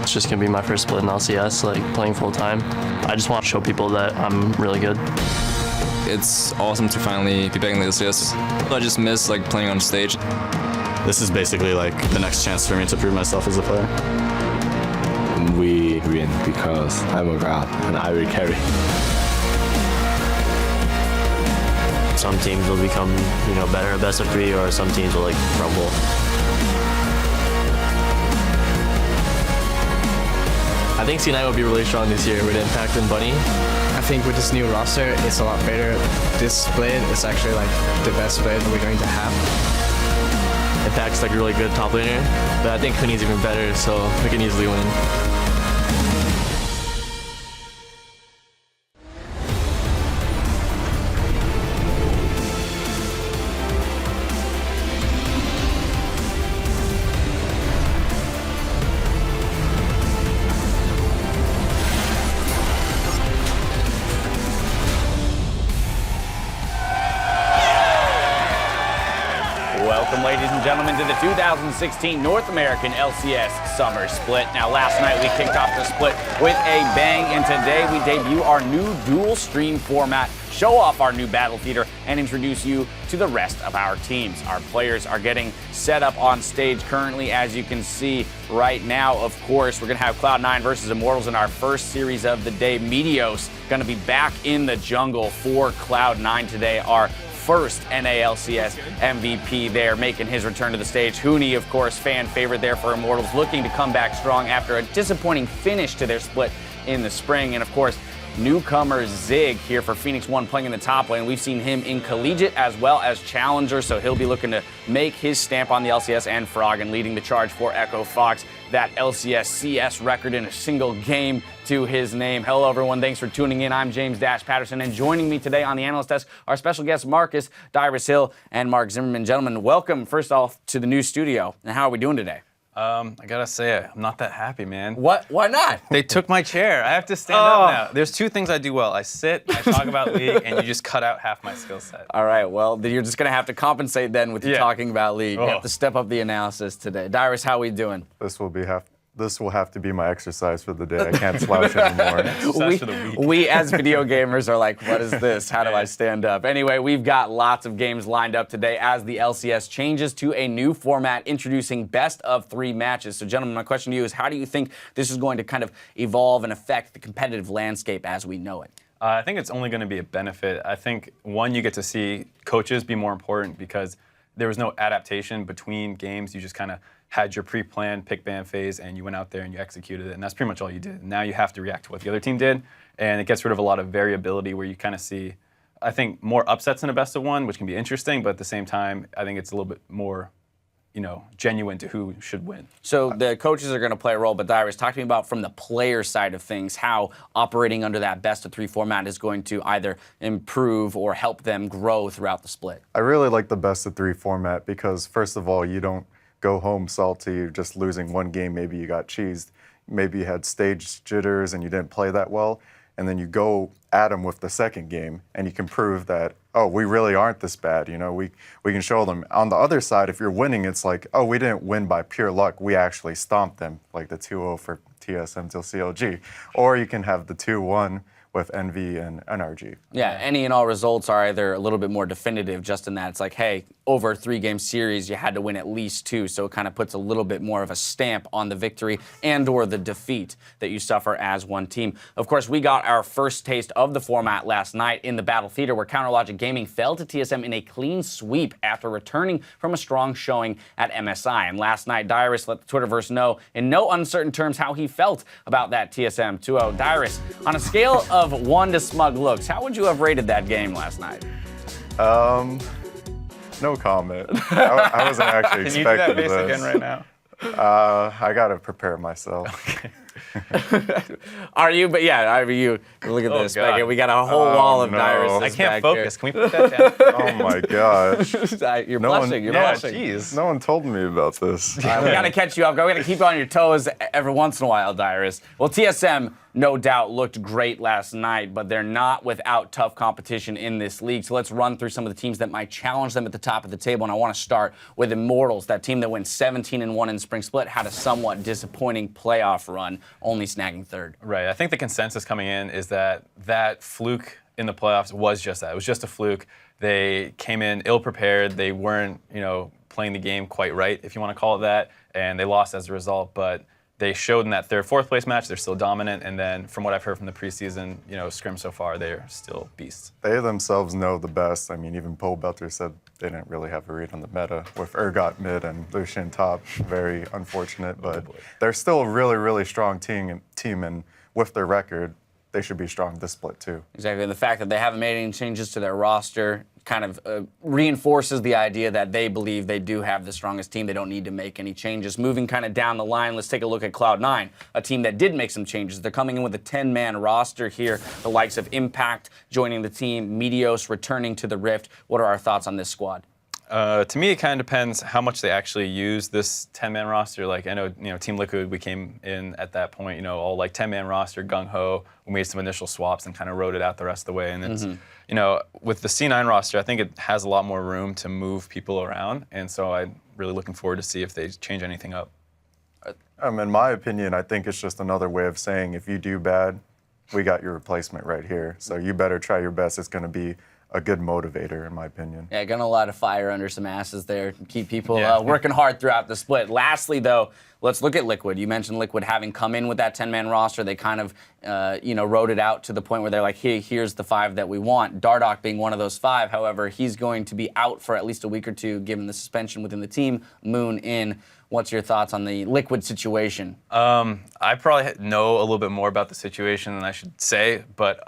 It's just gonna be my first split in LCS, like playing full time. I just want to show people that I'm really good. It's awesome to finally be back in the LCS. I just miss like playing on stage. This is basically like the next chance for me to prove myself as a player. We win because I'm a god and I will carry. Some teams will become, better at best of 3, or some teams will crumble. I think C9 will be really strong this year with Impact and Bunny. I think with this new roster, it's a lot better. This split is actually the best split we're going to have. Impact's a really good top laner, but I think Hooney's even better, so we can easily win. Welcome, ladies and gentlemen, to the 2016 North American LCS Summer Split. Now, last night we kicked off the split with a bang, and today we debut our new dual stream format, show off our new battle theater, and introduce you to the rest of our teams. Our players are getting set up on stage currently, as you can see right now. Of course, we're going to have Cloud9 versus Immortals in our first series of the day. Meteos going to be back in the jungle for Cloud9 today. Our first NALCS MVP there, making his return to the stage. Hooney, of course, fan favorite there for Immortals, looking to come back strong after a disappointing finish to their split in the spring. And of course, newcomer Zig here for Phoenix One playing in the top lane. We've seen him in Collegiate as well as Challenger, so he'll be looking to make his stamp on the LCS, and Froggen leading the charge for Echo Fox. That LCS CS record in a single game to his name. Hello, everyone. Thanks for tuning in. I'm James Dash Patterson, and joining me today on the analyst desk, our special guests, Marcus Dyrus Hill and Mark Zimmerman. Gentlemen, welcome, first off, to the new studio. And how are we doing today? I gotta say, I'm not that happy, man. What? Why not? They took my chair. I have to stand up now. There's two things I do well. I sit, I talk about League, and you just cut out half my skill set. All right, well, then you're just going to have to compensate then with you talking about League. You have to step up the analysis today. Dyrus, how are we doing? This will have to be my exercise for the day. I can't slouch anymore. We as video gamers are like, what is this? How do I stand up? Anyway, we've got lots of games lined up today as the LCS changes to a new format introducing best of 3 matches. So, gentlemen, my question to you is, how do you think this is going to kind of evolve and affect the competitive landscape as we know it? I think it's only going to be a benefit. I think, one, you get to see coaches be more important because there was no adaptation between games. You just kind of had your pre-planned pick ban phase, and you went out there and you executed it, and that's pretty much all you did. Now you have to react to what the other team did, and it gets rid of a lot of variability where you kind of see, I think, more upsets in a best of 1, which can be interesting, but at the same time, I think it's a little bit more, genuine to who should win. So the coaches are going to play a role, but Dyrus, talk to me about, from the player side of things, how operating under that best of 3 format is going to either improve or help them grow throughout the split. I really like the best of 3 format because, first of all, you don't go home salty just losing one game. Maybe you got cheesed. Maybe you had stage jitters and you didn't play that well. And then you go at them with the second game and you can prove that, oh, we really aren't this bad. We can show them. On the other side, if you're winning, it's like, oh, we didn't win by pure luck. We actually stomped them, like the 2-0 for TSM till CLG. Or you can have the 2-1 with NV and NRG. Yeah, any and all results are either a little bit more definitive, just in that it's like, hey, over a 3-game series, you had to win at least 2, so it kind of puts a little bit more of a stamp on the victory and or the defeat that you suffer as one team. Of course, we got our first taste of the format last night in the Battle Theater, where Counterlogic Gaming fell to TSM in a clean sweep after returning from a strong showing at MSI. And last night, Dyrus let the Twitterverse know in no uncertain terms how he felt about that TSM 2-0. Dyrus, on a scale of 1 to smug looks, how would you have rated that game last night? No comment. I wasn't actually expecting this. Can you do that base again right now? I gotta prepare myself. Okay. Are you? But yeah, I mean, you look at this. God. Back here. We got a whole wall of no. Dyrus. I can't focus. Can we put that down? Oh my gosh. You're No one- blushing. You're Yeah, blushing. jeez. No one told me about this. We got to catch you up. We're going to keep you on your toes every once in a while, Dyrus. Well, TSM no doubt looked great last night, but they're not without tough competition in this league. So let's run through some of the teams that might challenge them at the top of the table. And I want to start with Immortals, that team that went 17-1 in spring split, had a somewhat disappointing playoff run, only snagging third. Right. I think the consensus coming in is that that fluke in the playoffs was just that. It was just a fluke. They came in ill-prepared. They weren't, playing the game quite right, if you want to call it that, and they lost as a result. But they showed in that third, fourth place match they're still dominant. And then from what I've heard from the preseason, scrim so far, they're still beasts. They themselves know the best. I mean, even Pole Belter said they didn't really have a read on the meta with Urgot mid and Lucian top. Very unfortunate, but they're still a really, really strong team, and with their record, they should be strong this split too. Exactly, and the fact that they haven't made any changes to their roster kind of reinforces the idea that they believe they do have the strongest team. They don't need to make any changes. Moving kind of down the line, let's take a look at Cloud9, a team that did make some changes. They're coming in with a 10-man roster here, the likes of Impact joining the team, Meteos returning to the Rift. What are our thoughts on this squad? To me, it kind of depends how much they actually use this 10-man roster. Like I know, Team Liquid, we came in at that point, all like 10-man roster, gung ho. We made some initial swaps and kind of rode it out the rest of the way. And it's, with the C9 roster, I think it has a lot more room to move people around. And so I'm really looking forward to see if they change anything up. In my opinion, I think it's just another way of saying if you do bad, we got your replacement right here. So you better try your best. It's going to be a good motivator, in my opinion. Yeah, gonna light a fire under some asses there, keep people Yeah. working hard throughout the split. Lastly, though, let's look at Liquid. You mentioned Liquid having come in with that 10-man roster. They kind of, wrote it out to the point where they're like, hey, here's the 5 that we want. Dardoch being one of those 5. However, he's going to be out for at least a week or two, given the suspension within the team. Moon in. What's your thoughts on the Liquid situation? I probably know a little bit more about the situation than I should say, but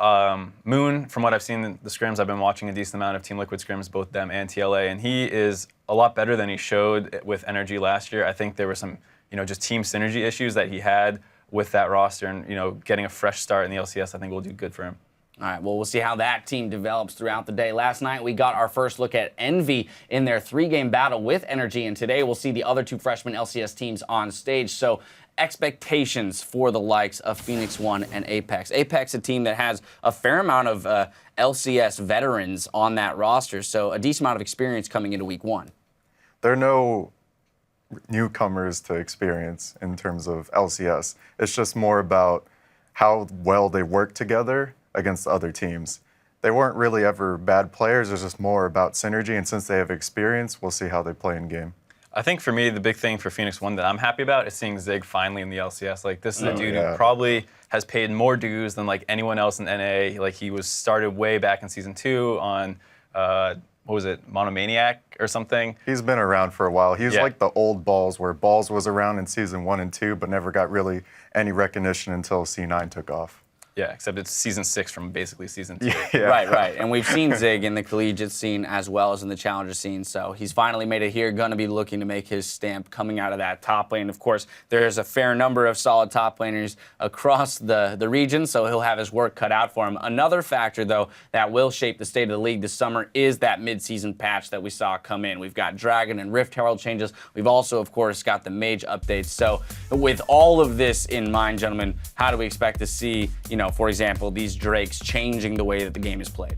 Moon, from what I've seen in the scrims, I've been watching a decent amount of Team Liquid scrims, both them and TLA, and he is a lot better than he showed with Energy last year. I think there were some, just team synergy issues that he had with that roster, and getting a fresh start in the LCS, I think will do good for him. All right, well, we'll see how that team develops throughout the day. Last night, we got our first look at Envy in their 3-game battle with Energy, and today we'll see the other 2 freshman LCS teams on stage. So expectations for the likes of Phoenix One and Apex. Apex, a team that has a fair amount of LCS veterans on that roster, so a decent amount of experience coming into week 1. There are no newcomers to experience in terms of LCS. It's just more about how well they work together against other teams. They weren't really ever bad players. It's just more about synergy, and since they have experience, we'll see how they play in game. I think for me, the big thing for Phoenix One that I'm happy about is seeing Zig finally in the LCS. Like, this is a dude who probably has paid more dues than like anyone else in NA. Like, he was started way back in season 2 on what was it, Monomaniac or something? He's been around for a while. He's like the old Balls, where Balls was around in season 1 and 2, but never got really any recognition until C9 took off. Yeah, except it's season 6 from basically season 2. Yeah. Right. And we've seen Zig in the collegiate scene as well as in the challenger scene. So he's finally made it here, going to be looking to make his stamp coming out of that top lane. Of course, there's a fair number of solid top laners across the region, so he'll have his work cut out for him. Another factor, though, that will shape the state of the league this summer is that mid-season patch that we saw come in. We've got Dragon and Rift Herald changes. We've also, of course, got the Mage updates. So with all of this in mind, gentlemen, how do we expect to see, for example, these Drakes changing the way that the game is played?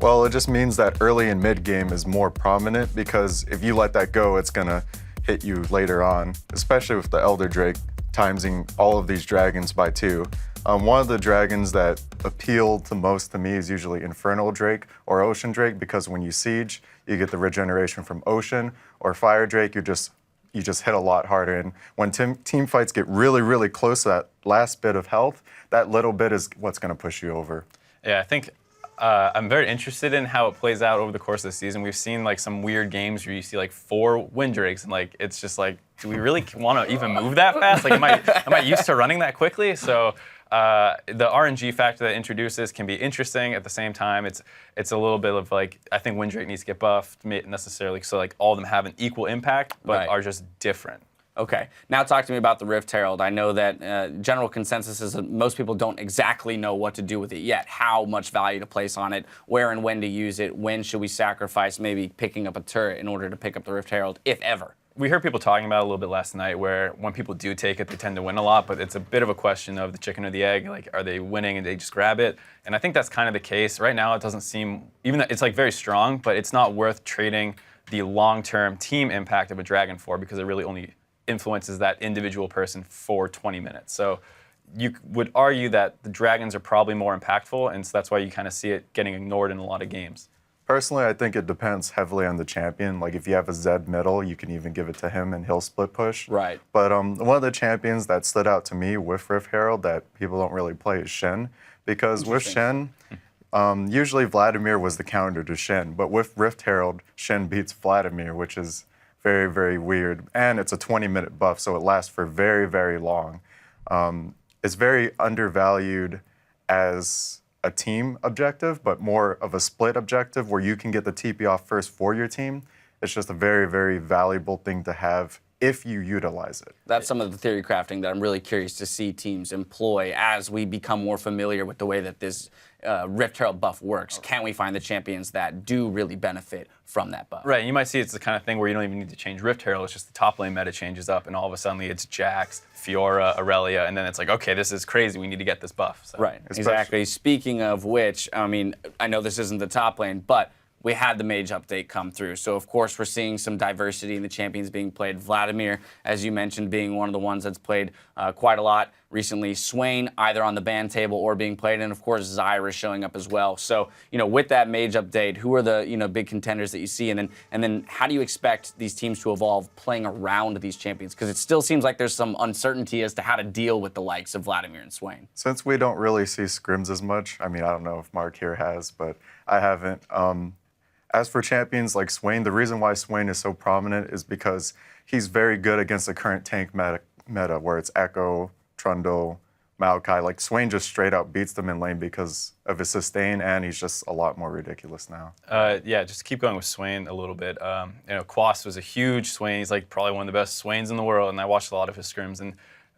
Well, it just means that early and mid game is more prominent, because if you let that go, it's going to hit you later on, especially with the Elder Drake timesing all of these dragons by 2. One of the dragons that appealed the most to me is usually Infernal Drake or Ocean Drake, because when you siege, you get the regeneration from Ocean, or Fire Drake, you just hit a lot harder. And when team fights get really, really close to that last bit of health, that little bit is what's going to push you over. Yeah, I think I'm very interested in how it plays out over the course of the season. We've seen like some weird games where you see like 4 Wind Drakes, and like it's just like, do we really want to even move that fast? Like, am I used to running that quickly? So the RNG factor that introduces can be interesting. At the same time, it's a little bit of like, I think Wind Drake needs to get buffed necessarily, so like all of them have an equal impact, but are just different. Okay. Now talk to me about the Rift Herald. I know that general consensus is that most people don't exactly know what to do with it yet, how much value to place on it, where and when to use it, when should we sacrifice maybe picking up a turret in order to pick up the Rift Herald, if ever. We heard people talking about it a little bit last night where when people do take it, they tend to win a lot, but it's a bit of a question of the chicken or the egg. Like, are they winning and they just grab it? And I think that's kind of the case. Right now, it doesn't seem, even though it's like very strong, but it's not worth trading the long-term team impact of a Dragon for because it really only influences that individual person for 20 minutes. So you would argue that the Dragons are probably more impactful, and so that's why you kind of see it getting ignored in a lot of games. Personally, I think it depends heavily on the champion. Like if you have a Zed middle, you can even give it to him and he'll split push. Right. But one of the champions that stood out to me with Rift Herald that people don't really play is Shen. Because with Shen, usually Vladimir was the counter to Shen. But with Rift Herald, Shen beats Vladimir, which is very, very weird. And it's a 20-minute buff, so it lasts for very, very long. It's very undervalued as a team objective, but more of a split objective where you can get the TP off first for your team. It's just a very, very valuable thing to have if you utilize it. That's some of the theory crafting that I'm really curious to see teams employ as we become more familiar with the way that this Rift Herald buff works. Can we find the champions that do really benefit from that buff? Right, you might see it's the kind of thing where you don't even need to change Rift Herald, it's just the top lane meta changes up and all of a sudden it's Jax, Fiora, Aurelia, and then it's like, okay, this is crazy, we need to get this buff. So. Right, exactly. Speaking of which, I mean, I know this isn't the top lane, but we had the Mage update come through. So, of course, we're seeing some diversity in the champions being played. Vladimir, as you mentioned, being one of the ones that's played quite a lot recently. Swain, either on the ban table or being played. And, of course, Zyra showing up as well. So, you know, with that Mage update, who are the, you know, big contenders that you see? And then how do you expect these teams to evolve playing around these champions? Because it still seems like there's some uncertainty as to how to deal with the likes of Vladimir and Swain. Since we don't really see scrims as much, I mean, I don't know if Mark here has, but I haven't. As for champions like Swain, the reason why Swain is so prominent is because he's very good against the current tank meta where it's Echo, Trundle, Maokai. Like Swain just straight out beats them in lane because of his sustain, and he's just a lot more ridiculous now. Yeah, just keep going with Swain a little bit. You know, Quas was a huge Swain. He's like probably one of the best Swains in the world, and I watched a lot of his scrims. And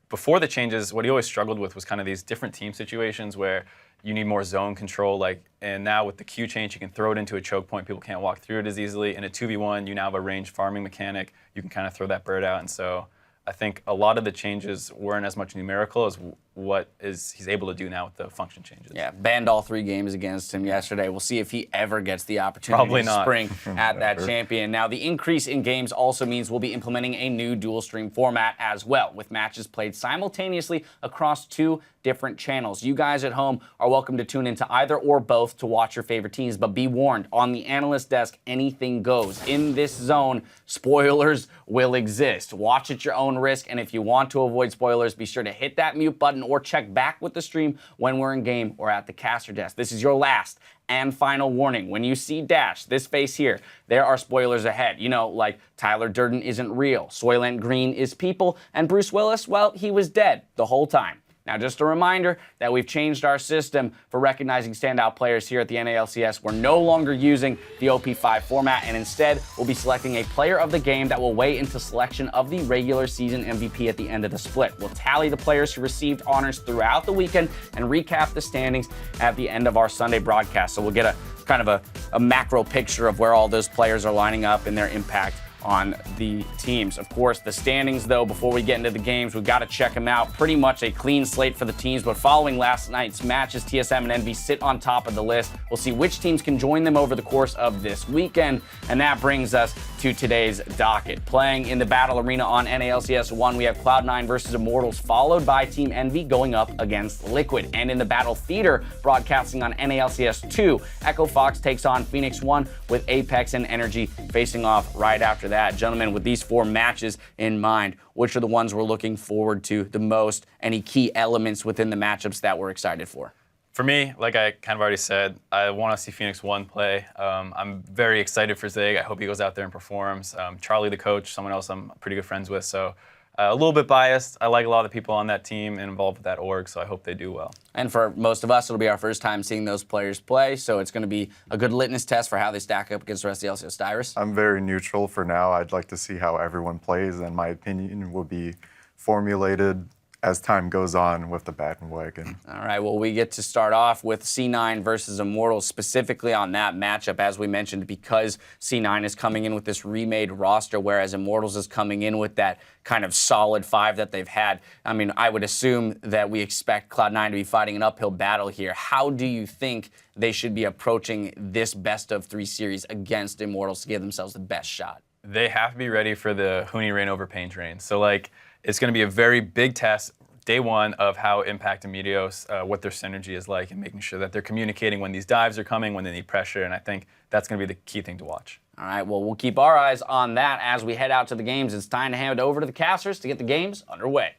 before the changes, what he always struggled with was kind of these different team situations where you need more zone control, and now with the Q change, you can throw it into a choke point. People can't walk through it as easily. In a 2v1, you now have a ranged farming mechanic. You can kind of throw that bird out, and so I think a lot of the changes weren't as much numerical as what he's able to do now with the function changes. Yeah, banned all 3 games against him yesterday. We'll see if he ever gets the opportunity to spring at that champion. Now, the increase in games also means we'll be implementing a new dual stream format as well, with matches played simultaneously across 2 different channels. You guys at home are welcome to tune into either or both to watch your favorite teams, but be warned, on the analyst desk, anything goes. In this zone, spoilers will exist. Watch at your own risk, and if you want to avoid spoilers, be sure to hit that mute button or check back with the stream when we're in game or at the caster desk. This is your last and final warning. When you see Dash, this face here, there are spoilers ahead. You know, like Tyler Durden isn't real, Soylent Green is people, and Bruce Willis, well, he was dead the whole time. Now, just a reminder that we've changed our system for recognizing standout players here at the NALCS. We're no longer using the OP5 format, and instead, we'll be selecting a player of the game that will weigh into selection of the regular season MVP at the end of the split. We'll tally the players who received honors throughout the weekend and recap the standings at the end of our Sunday broadcast. So we'll get a kind of a macro picture of where all those players are lining up and their impact on the teams. Of course, the standings, though, before we get into the games, we've got to check them out. Pretty much a clean slate for the teams, but following last night's matches, TSM and Envy sit on top of the list. We'll see which teams can join them over the course of this weekend, and that brings us to today's docket. Playing in the Battle Arena on NALCS 1, we have Cloud9 versus Immortals, followed by Team Envy going up against Liquid. And in the Battle Theater, broadcasting on NALCS 2, Echo Fox takes on Phoenix 1 with Apex and Energy facing off right after that. Gentlemen, with these 4 matches in mind, which are the ones we're looking forward to the most? Any key elements within the matchups that we're excited for? For me, like I kind of already said, I want to see Phoenix 1 play. I'm very excited for Zig. I hope he goes out there and performs. Charlie, the coach, someone else I'm pretty good friends with, so a little bit biased. I like a lot of the people on that team and involved with that org, so I hope they do well. And for most of us, it'll be our first time seeing those players play, so it's going to be a good litmus test for how they stack up against the rest of the LCS. Dyrus? I'm very neutral for now. I'd like to see how everyone plays, and my opinion will be formulated as time goes on with the bandwagon. All right, well, we get to start off with C9 versus Immortals, specifically on that matchup, as we mentioned, because C9 is coming in with this remade roster, whereas Immortals is coming in with that kind of solid 5 that they've had. I mean, I would assume that we expect Cloud9 to be fighting an uphill battle here. How do you think they should be approaching this best-of-3 series against Immortals to give themselves the best shot? They have to be ready for the Huni reign over Pain train. So, like, it's going to be a very big test, day one, of how Impact and Meteos, what their synergy is like, and making sure that they're communicating when these dives are coming, when they need pressure, and I think that's going to be the key thing to watch. All right, well, we'll keep our eyes on that as we head out to the games. It's time to hand it over to the casters to get the games underway.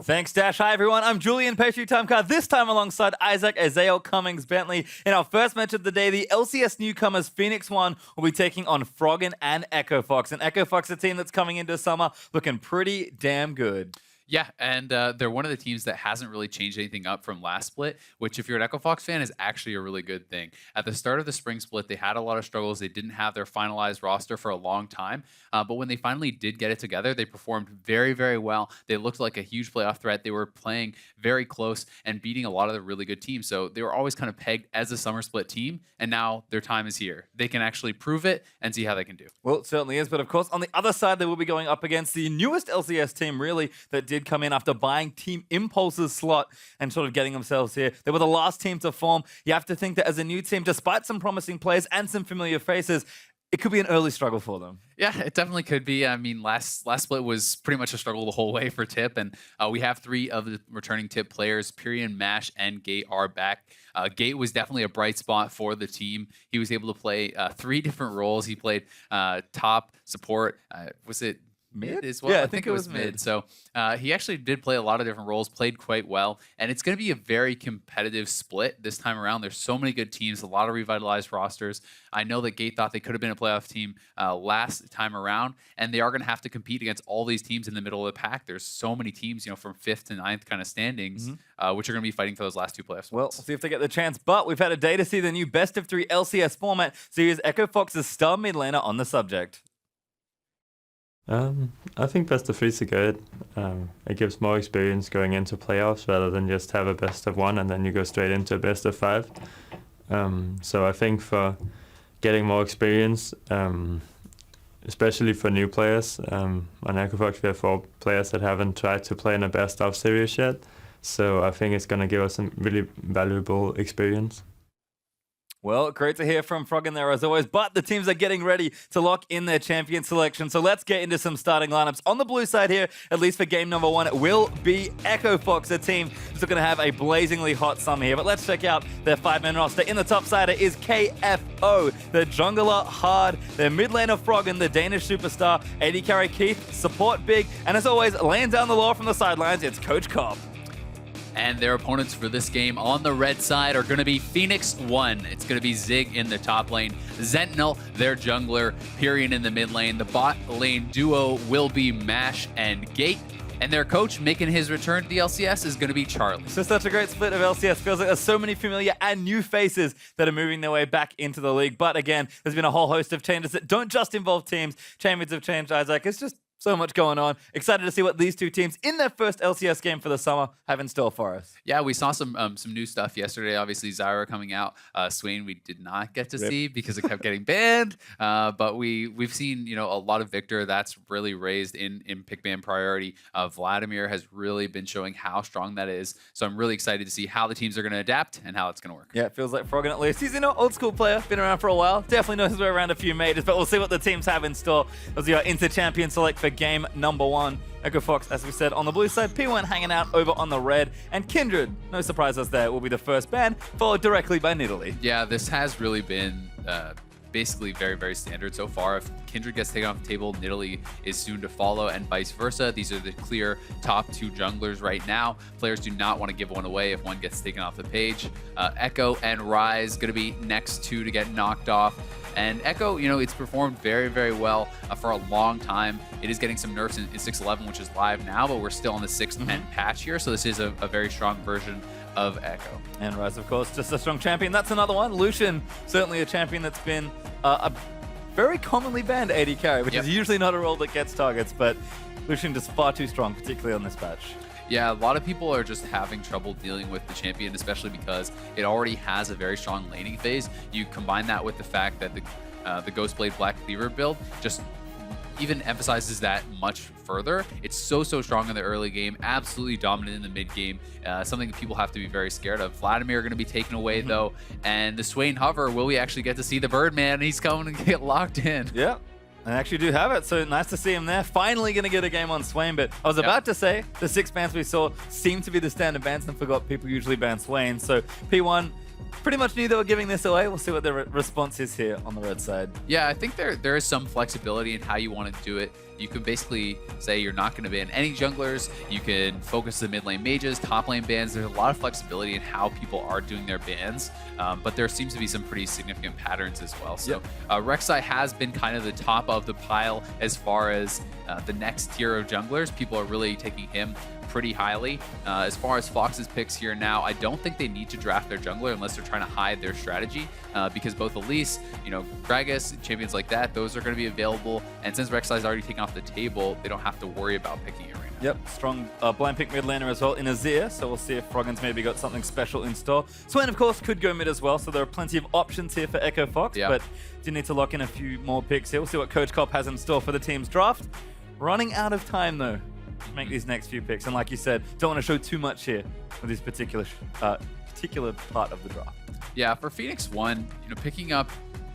Thanks, Dash. Hi, everyone. I'm Julian Pastry Timecard, this time alongside Isaac, Azael, Cummings, Bentley. In our first match of the day, the LCS newcomers Phoenix One will be taking on Froggen and Echo Fox. And Echo Fox, a team that's coming into summer looking pretty damn good. Yeah, and they're one of the teams that hasn't really changed anything up from last split, which if you're an Echo Fox fan is actually a really good thing. At the start of the spring split, they had a lot of struggles. They didn't have their finalized roster for a long time, but when they finally did get it together, they performed very, very well. They looked like a huge playoff threat. They were playing very close and beating a lot of the really good teams. So they were always kind of pegged as a summer split team, and now their time is here. They can actually prove it and see how they can do. Well, it certainly is, but of course, on the other side, they will be going up against the newest LCS team, really, that did come in after buying Team Impulse's slot and sort of getting themselves here. They were the last team to form. You have to think that as a new team, despite some promising players and some familiar faces, it could be an early struggle for them. Yeah, it definitely could be. I mean, last split was pretty much a struggle the whole way for Tip, and we have 3 of the returning Tip players. Pyrian, Mash, and Gate are back. Gate was definitely a bright spot for the team. He was able to play 3 different roles. He played top, support. Was it mid as well? Yeah, I think it was mid. So he actually did play a lot of different roles, played quite well, and it's going to be a very competitive split this time around. There's so many good teams, a lot of revitalized rosters. I know that Gate thought they could have been a playoff team last time around, and they are going to have to compete against all these teams in the middle of the pack. There's so many teams, you know, from 5th to 9th kind of standings, which are going to be fighting for those last 2 playoffs. Well, we'll see if they get the chance, but we've had a day to see the new best-of-3 LCS format, so here's Echo Fox's star mid laner on the subject. I think best of 3s are good. It gives more experience going into playoffs rather than just have a best of 1 and then you go straight into a best of 5. So I think for getting more experience, especially for new players, on Echo Fox we have 4 players that haven't tried to play in a best of series yet. So I think it's going to give us some really valuable experience. Well, great to hear from Froggen there as always, but the teams are getting ready to lock in their champion selection. So let's get into some starting lineups. On the blue side here, at least for game number 1, it will be Echo Fox, a team that's going to have a blazingly hot summer here. But let's check out their 5-man roster. In the top side is KFO, the jungler Hard, their mid laner Froggen, the Danish superstar, AD carry Keith, support Big, and as always, laying down the law from the sidelines, it's Coach Cobb. And their opponents for this game on the red side are going to be Phoenix One. It's going to be Zig in the top lane, Sentinel, their jungler, Pyrian in the mid lane. The bot lane duo will be Mash and Gate. And their coach making his return to the LCS is going to be Charlie. So such a great split of LCS. Feels like there's so many familiar and new faces that are moving their way back into the league. But again, there's been a whole host of changes that don't just involve teams. Champions have changed, Isaac. It's just so much going on. Excited to see what these 2 teams in their first LCS game for the summer have in store for us. Yeah, we saw some new stuff yesterday. Obviously, Zyra coming out. Swain we did not get to see because it kept getting banned. But we've seen a lot of Victor. That's really raised in pick ban priority. Vladimir has really been showing how strong that is. So I'm really excited to see how the teams are going to adapt and how it's going to work. Yeah, it feels like Froggen at least. He's old school player, been around for a while. Definitely knows his way around a few majors, but we'll see what the teams have in store as we are into champion select for game number 1. Echo Fox, as we said, on the blue side, P1 hanging out over on the red, and Kindred, no surprises there, will be the first ban, followed directly by Nidalee. Yeah, this has really been basically very, very standard so far. If Kindred gets taken off the table, Nidalee is soon to follow, and vice versa. These are the clear top 2 junglers right now. Players do not want to give one away if one gets taken off the page. Echo and Ryze going to be next 2 to get knocked off. And Echo, you know, it's performed very, very well for a long time. It is getting some nerfs in 6.11, which is live now, but we're still on the 6.10 patch here, so this is a very strong version of Echo. And Ryze, of course, just a strong champion. That's another one. Lucian, certainly a champion that's been a very commonly banned AD carry, which is usually not a role that gets targets, but Lucian just far too strong, particularly on this patch. Yeah, a lot of people are just having trouble dealing with the champion, especially because it already has a very strong laning phase. You combine that with the fact that the Ghostblade Black Cleaver build just even emphasizes that much further. It's so strong in the early game, absolutely dominant in the mid game, something that people have to be very scared of. Vladimir going to be taken away though, and the Swain Hover, will we actually get to see the Birdman? He's coming to get locked in. Yeah. I actually do have it, so nice to see him there. Finally going to get a game on Swain, but I was about to say the 6 bans we saw seemed to be the standard bans and forgot people usually ban Swain. So P1 pretty much knew they were giving this away. We'll see what the response is here on the red side. Yeah, I think there is some flexibility in how you want to do it. You can basically say you're not going to ban any junglers. You can focus the mid lane mages, top lane bans. There's a lot of flexibility in how people are doing their bans, but there seems to be some pretty significant patterns as well. So Rek'Sai has been kind of the top of the pile as far as the next tier of junglers. People are really taking him pretty highly. As far as Fox's picks here now, I don't think they need to draft their jungler unless they're trying to hide their strategy, because both Elise, you know, Gragas, champions like that, those are going to be available. And since Rek'Sai's already taken off the table, they don't have to worry about picking it right now. Yep, strong blind pick mid laner as well in Azir, so we'll see if Froggen's maybe got something special in store. Swain, of course, could go mid as well, so there are plenty of options here for Echo Fox, but do need to lock in a few more picks here. We'll see what Coach Cop has in store for the team's draft. Running out of time, though, to make these next few picks. And like you said, don't want to show too much here with this particular part of the draft. Yeah, for Phoenix 1, you know,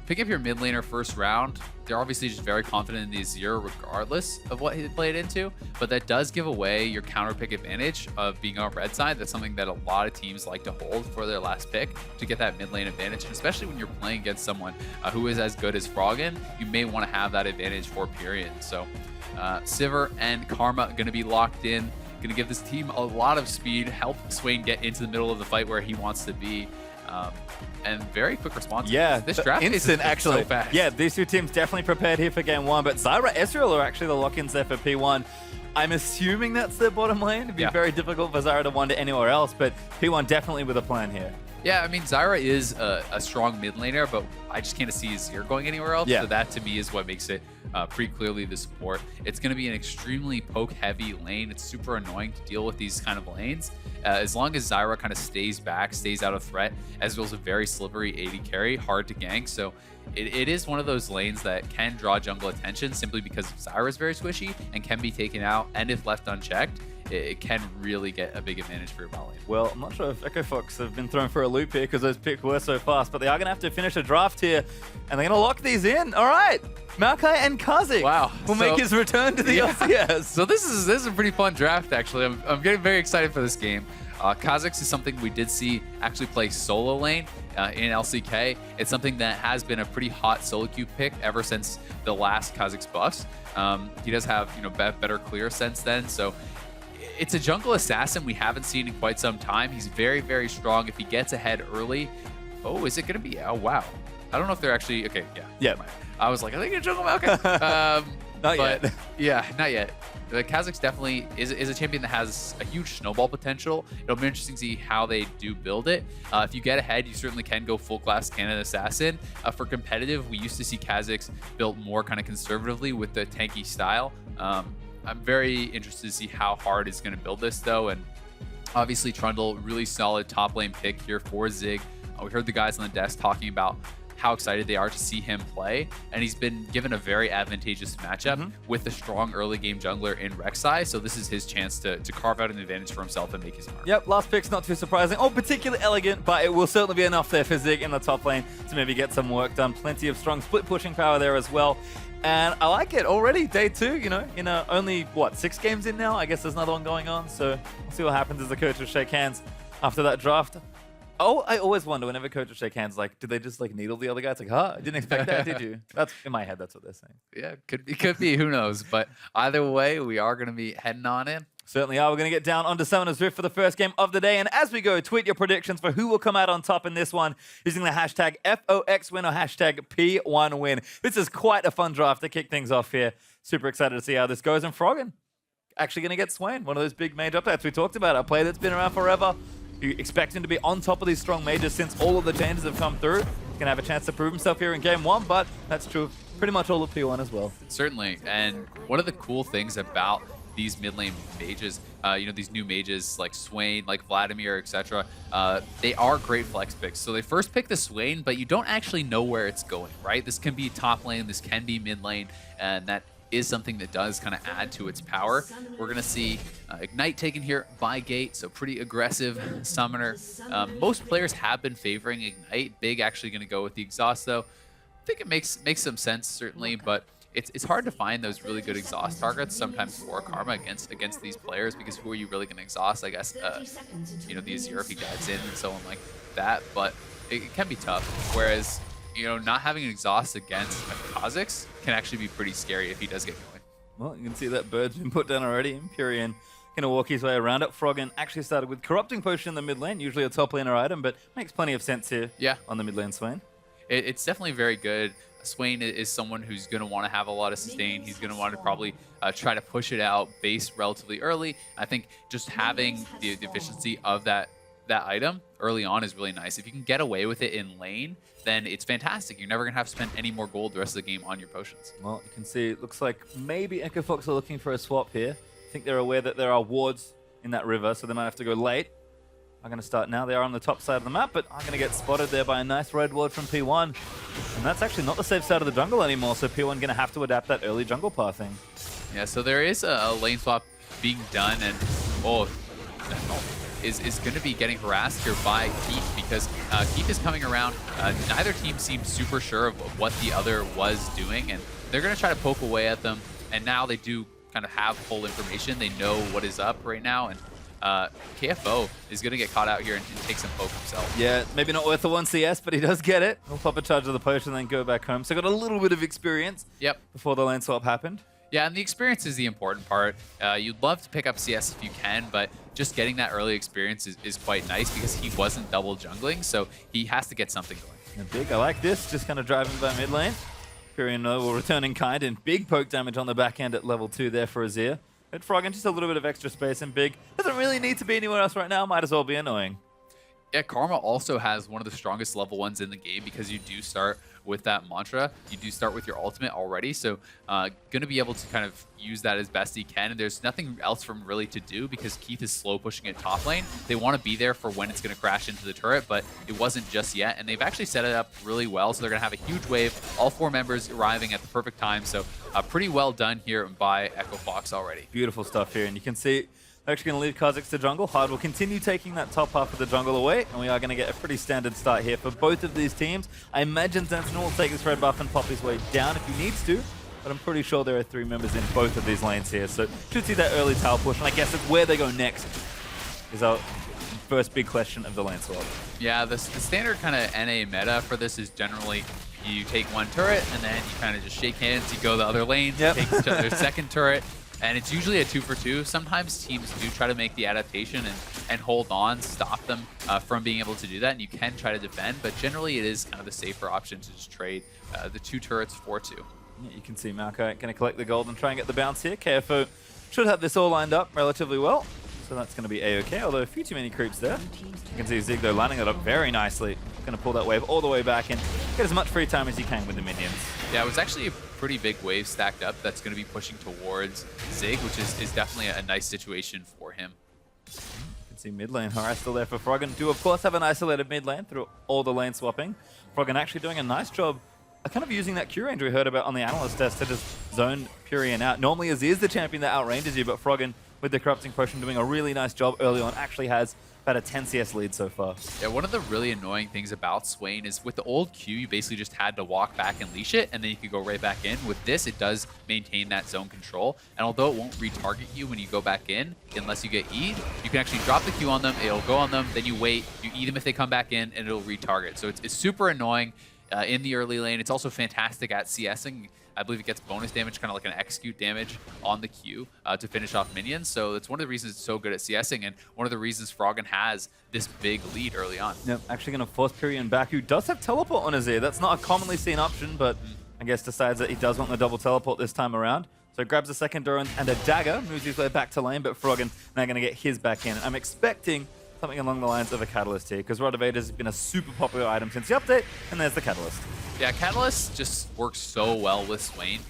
pick up your mid laner first round. They're obviously just very confident in the Azir regardless of what he played into, but that does give away your counter pick advantage of being on red side. That's something that a lot of teams like to hold for their last pick to get that mid lane advantage, and especially when you're playing against someone who is as good as Froggen, you may want to have that advantage for Pyrion. So Sivir and Karma going to be locked in, going to give this team a lot of speed, help Swain get into the middle of the fight where he wants to be. And very quick response. Yeah, this draft instant is actually. So fast. Yeah, these two teams definitely prepared here for game 1, but Zyra, Ezreal are actually the lock-ins there for P1. I'm assuming that's their bottom lane. It'd be very difficult for Zyra to wander anywhere else, but P1 definitely with a plan here. Yeah, I mean, Zyra is a strong mid laner, but I just can't see Azir going anywhere else. So that to me is what makes it pretty clearly the support. It's going to be an extremely poke-heavy lane. It's super annoying to deal with these kind of lanes. As long as Zyra kind of stays back, stays out of threat, Ezreal's a very slippery AD carry, hard to gank. So it is one of those lanes that can draw jungle attention simply because Zyra is very squishy and can be taken out. And if left unchecked, it can really get a big advantage for your bot lane. Well, I'm not sure if Echo Fox have been thrown for a loop here because those picks were so fast, but they are going to have to finish a draft here, and they're going to lock these in. All right, Maokai and Kha'Zix will make his return to the LCS. So this is a pretty fun draft, actually. I'm getting very excited for this game. Kha'Zix is something we did see actually play solo lane in LCK. It's something that has been a pretty hot solo queue pick ever since the last Kha'Zix buffs. He does have, you know, better clear since then, so it's a jungle assassin we haven't seen in quite some time. He's very, very strong if he gets ahead early. Oh, is it going to be? Oh, wow. I don't know if they're actually... Okay, yeah. I was like, are they going to jungle Maokai? Not yet. Yeah, not yet. The Kha'Zix definitely is a champion that has a huge snowball potential. It'll be interesting to see how they do build it. If you get ahead, you certainly can go full class Cannon Assassin. For competitive, we used to see Kha'Zix built more kind of conservatively with the tanky style. I'm very interested to see how hard he's going to build this, though. And obviously, Trundle, really solid top lane pick here for Zig. We heard the guys on the desk talking about how excited they are to see him play, and he's been given a very advantageous matchup with a strong early game jungler in Rek'Sai, so this is his chance to carve out an advantage for himself and make his mark. Yep, last pick's not too surprising or particularly elegant, but it will certainly be enough there for Zig in the top lane to maybe get some work done. Plenty of strong split pushing power there as well. And I like it already, day 2, you know, in only, 6 games in now? I guess there's another one going on, so we'll see what happens as the coaches shake hands after that draft. Oh, I always wonder whenever coaches shake hands, like, do they just like needle the other guy? It's like, huh, I didn't expect that, did you? That's in my head. That's what they're saying. Yeah, could be. Who knows? But either way, we are going to be heading on in. Certainly are. We're going to get down onto Summoner's Rift for the first game of the day. And as we go, tweet your predictions for who will come out on top in this one using the hashtag FOXWin or hashtag P1Win. This is quite a fun draft to kick things off here. Super excited to see how this goes. And Froggen actually going to get Swain, one of those big mage updates we talked about. A player that's been around forever. You expect him to be on top of these strong mages since all of the changes have come through. He's going to have a chance to prove himself here in game one, but that's true of pretty much all of P1 as well. Certainly. And one of the cool things about these mid lane mages, these new mages like Swain, like Vladimir, etc., they are great flex picks. So they first pick the Swain, but you don't actually know where it's going, right? This can be top lane, this can be mid lane, and that is something that does kind of add to its power. We're going to see Ignite taken here by Gate, so pretty aggressive summoner. Most players have been favoring Ignite. Big actually going to go with the exhaust, though. I think it makes some sense, certainly, but it's hard to find those really good exhaust targets sometimes for Karma against these players, because who are you really going to exhaust? I guess, the Azir if he dives in and so on like that, but it can be tough. Whereas, not having an exhaust against a Kha'Zix can actually be pretty scary if he does get going. Well, you can see that bird's been put down already. Empyrean going to walk his way around it. Froggen actually started with Corrupting Potion in the mid lane, usually a top laner item, but makes plenty of sense here on the mid lane Swain. It's definitely very good. Swain is someone who's going to want to have a lot of sustain. He's going to want to probably try to push it out base relatively early. I think just having the efficiency of that item early on is really nice. If you can get away with it in lane, then it's fantastic. You're never going to have to spend any more gold the rest of the game on your potions. Well, you can see it looks like maybe Echo Fox are looking for a swap here. I think they're aware that there are wards in that river, so they might have to go late. I'm going to start now. They are on the top side of the map, but I'm going to get spotted there by a nice red ward from P1. And that's actually not the safe side of the jungle anymore, so P1 going to have to adapt that early jungle pathing. Yeah, so there is a lane swap being done, and is going to be getting harassed here by Keith, because Keith is coming around. Neither team seems super sure of what the other was doing, and they're going to try to poke away at them. And now they do kind of have full information. They know what is up right now, and KFO is going to get caught out here and take some poke himself. Yeah, maybe not worth the 1 CS, but he does get it. He'll pop a charge of the potion and then go back home. So got a little bit of experience before the lane swap happened. Yeah, and the experience is the important part. You'd love to pick up CS if you can, but just getting that early experience is quite nice, because he wasn't double jungling, so he has to get something going. And big, I like this. Just kind of driving by mid lane. Empyrean will return in kind, and big poke damage on the back end at level 2 there for Azir. But Froggen, just a little bit of extra space, and big doesn't really need to be anywhere else right now. Might as well be annoying. Yeah, Karma also has one of the strongest level 1s in the game, because you do start with that mantra. You do start with your ultimate already, so going to be able to kind of use that as best he can. And there's nothing else for him really to do, because Keith is slow pushing it top lane. They want to be there for when it's going to crash into the turret, but it wasn't just yet. And they've actually set it up really well, so they're going to have a huge wave. All 4 members arriving at the perfect time, so pretty well done here by Echo Fox already. Beautiful stuff here, and you can see they're actually going to leave Kha'Zix to jungle. Hard will continue taking that top half of the jungle away, and we are going to get a pretty standard start here for both of these teams. I imagine Sentinel will take his red buff and pop his way down if he needs to, but I'm pretty sure there are 3 members in both of these lanes here, so should see that early tower push, and I guess it's where they go next is our first big question of the lane swap. Yeah, the standard kind of NA meta for this is generally you take 1 turret, and then you kind of just shake hands, you go the other lane, take each other's second turret, and it's usually a 2 for 2. Sometimes teams do try to make the adaptation and hold on, stop them from being able to do that, and you can try to defend, but generally it is kind of the safer option to just trade the 2 turrets for 2. Yeah, you can see Malco going to collect the gold and try and get the bounce here. KFO should have this all lined up relatively well, so that's going to be A-OK, although a few too many creeps there. You can see Zig, though, lining it up very nicely. Going to pull that wave all the way back and get as much free time as he can with the minions. Yeah, it was actually a pretty big wave stacked up that's going to be pushing towards Zig, which is definitely a nice situation for him. You can see mid lane harass still there for Froggen. Do, of course, have an isolated mid lane through all the lane swapping. Froggen actually doing a nice job kind of using that Q range we heard about on the analyst test to just zone Empyrean out. Normally Azir's the champion that outranges you, but Froggen with the Corrupting Potion doing a really nice job early on. Actually has about a 10 CS lead so far. Yeah, one of the really annoying things about Swain is with the old Q, you basically just had to walk back and leash it, and then you could go right back in. With this, it does maintain that zone control, and although it won't retarget you when you go back in, unless you get E'd, you can actually drop the Q on them, it'll go on them, then you wait, you E them if they come back in, and it'll retarget. So it's super annoying in the early lane. It's also fantastic at CSing. I believe it gets bonus damage, kind of like an execute damage on the Q to finish off minions. So that's one of the reasons it's so good at CSing, and one of the reasons Froggen has this big lead early on. Yep, actually going to force Pyrion back, who does have teleport on his ear. That's not a commonly seen option, but I guess decides that he does want the double teleport this time around. So grabs a second Duran and a dagger, moves his way back to lane, but Froggen now going to get his back in. I'm expecting something along the lines of a Catalyst here, because Rod of Ages has been a super popular item since the update, and there's the Catalyst. Yeah, Catalyst just works so well with Swain.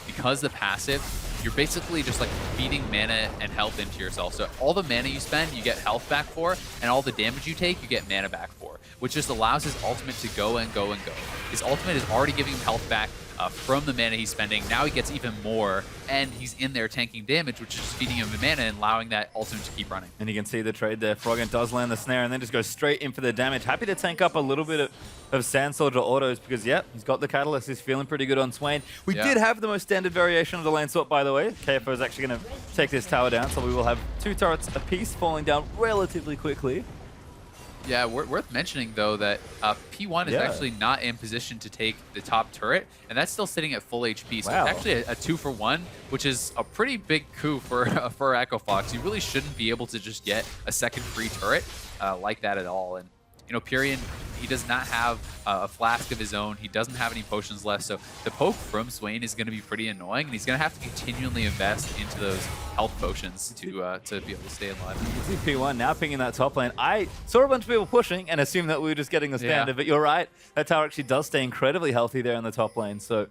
Because the passive, you're basically just like feeding mana and health into yourself. So all the mana you spend, you get health back for, and all the damage you take, you get mana back for, which just allows his ultimate to go and go and go. His ultimate is already giving him health back from the mana he's spending. Now he gets even more, and he's in there tanking damage, which is just feeding him the mana and allowing that ultimate to keep running. And you can see the trade there. Froggen does land the snare and then just goes straight in for the damage. Happy to tank up a little bit of Sand Soldier autos because, yeah, he's got the Catalyst. He's feeling pretty good on Swain. We did have the most standard variation of the lane swap, by the way. KFO is actually going to take this tower down, so we will have 2 turrets apiece falling down relatively quickly. Yeah, worth mentioning, though, that P1 is actually not in position to take the top turret, and that's still sitting at full HP. So it's actually a 2-for-1, which is a pretty big coup for Echo Fox. You really shouldn't be able to just get a second free turret like that at all. And, you know, Pyrion, he does not have a flask of his own. He doesn't have any potions left, so the poke from Swain is going to be pretty annoying, and he's going to have to continually invest into those health potions to be able to stay alive. You see P1 now pinging that top lane. I saw a bunch of people pushing and assumed that we were just getting the standard, but you're right. That tower actually does stay incredibly healthy there in the top lane, so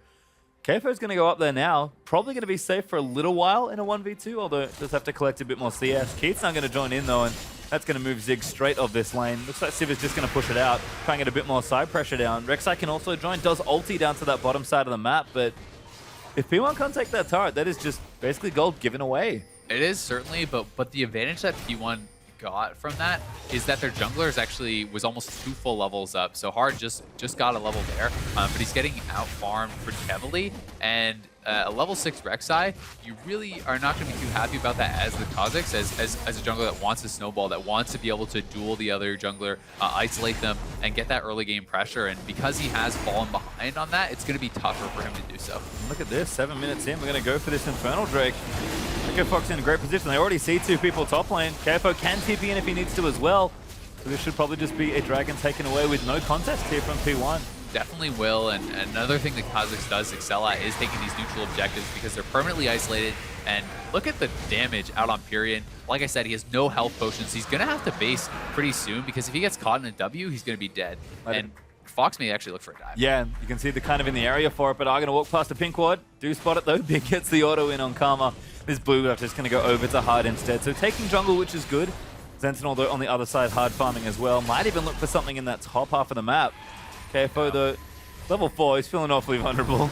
KFO's going to go up there now. Probably going to be safe for a little while in a 1v2, although it does have to collect a bit more CS. Keith's not going to join in, though, and that's going to move Zig straight off this lane. Looks like Civ is just going to push it out, try and get a bit more side pressure down. Rek'Sai can also join, does ulti down to that bottom side of the map, but if P1 can't take that turret, that is just basically gold given away. It is, certainly, but the advantage that P1 got from that is that their jungler actually was almost 2 full levels up. So Hard just got a level there, but he's getting out-farmed pretty heavily, and a level 6 Rek'Sai, you really are not going to be too happy about that as the Kha'Zix, as a jungler that wants to snowball, that wants to be able to duel the other jungler, isolate them, and get that early game pressure. And because he has fallen behind on that, it's going to be tougher for him to do so. Look at this, 7 minutes in, we're going to go for this Infernal Drake. Echo Fox in a great position. They already see 2 people top lane. KFO can TP in if he needs to as well. So this should probably just be a dragon taken away with no contest here from P1. Definitely will, and another thing that Kha'Zix does excel at is taking these neutral objectives because they're permanently isolated. And look at the damage out on Pyrion. Like I said, he has no health potions. He's going to have to base pretty soon because if he gets caught in a W, he's going to be dead. And Fox may actually look for a dive. Yeah, you can see they're kind of in the area for it, but I'm going to walk past the pink ward. Do spot it though. Big gets the auto in on Karma. This blue buff just going to go over to Hard instead. So taking jungle, which is good. Sentinel though on the other side, hard farming as well. Might even look for something in that top half of the map. KFO though, level 4, he's feeling awfully vulnerable.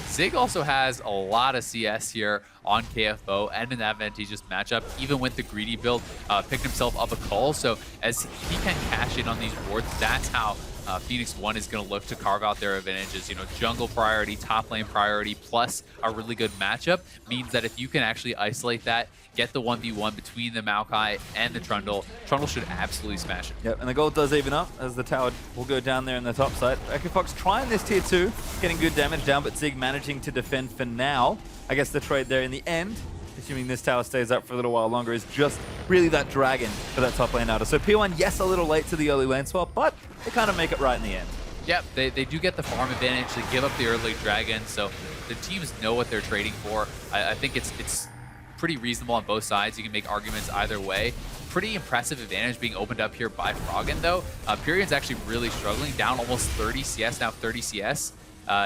Zig also has a lot of CS here on KFO and an advantageous matchup, even with the greedy build, picked himself up a call. So as he can cash in on these wards, that's how Phoenix 1 is going to look to carve out their advantages. You know, jungle priority, top lane priority, plus a really good matchup means that if you can actually isolate that, get the 1v1 between the Maokai and the Trundle, Trundle should absolutely smash it. Yep, and the gold does even up as the tower will go down there in the top side. Echo Fox trying this tier 2, getting good damage down, but Zig managing to defend for now. I guess the trade there in the end, assuming this tower stays up for a little while longer, is just really that dragon for that top lane outer. So P1, yes, a little late to the early lane swap, but they kind of make it right in the end. Yep, they do get the farm advantage. They give up the early dragon, so the teams know what they're trading for. I think it's pretty reasonable on both sides. You can make arguments either way. Pretty impressive advantage being opened up here by Froggen, though. Pyrion's actually really struggling, down almost 30 CS, now 30 CS.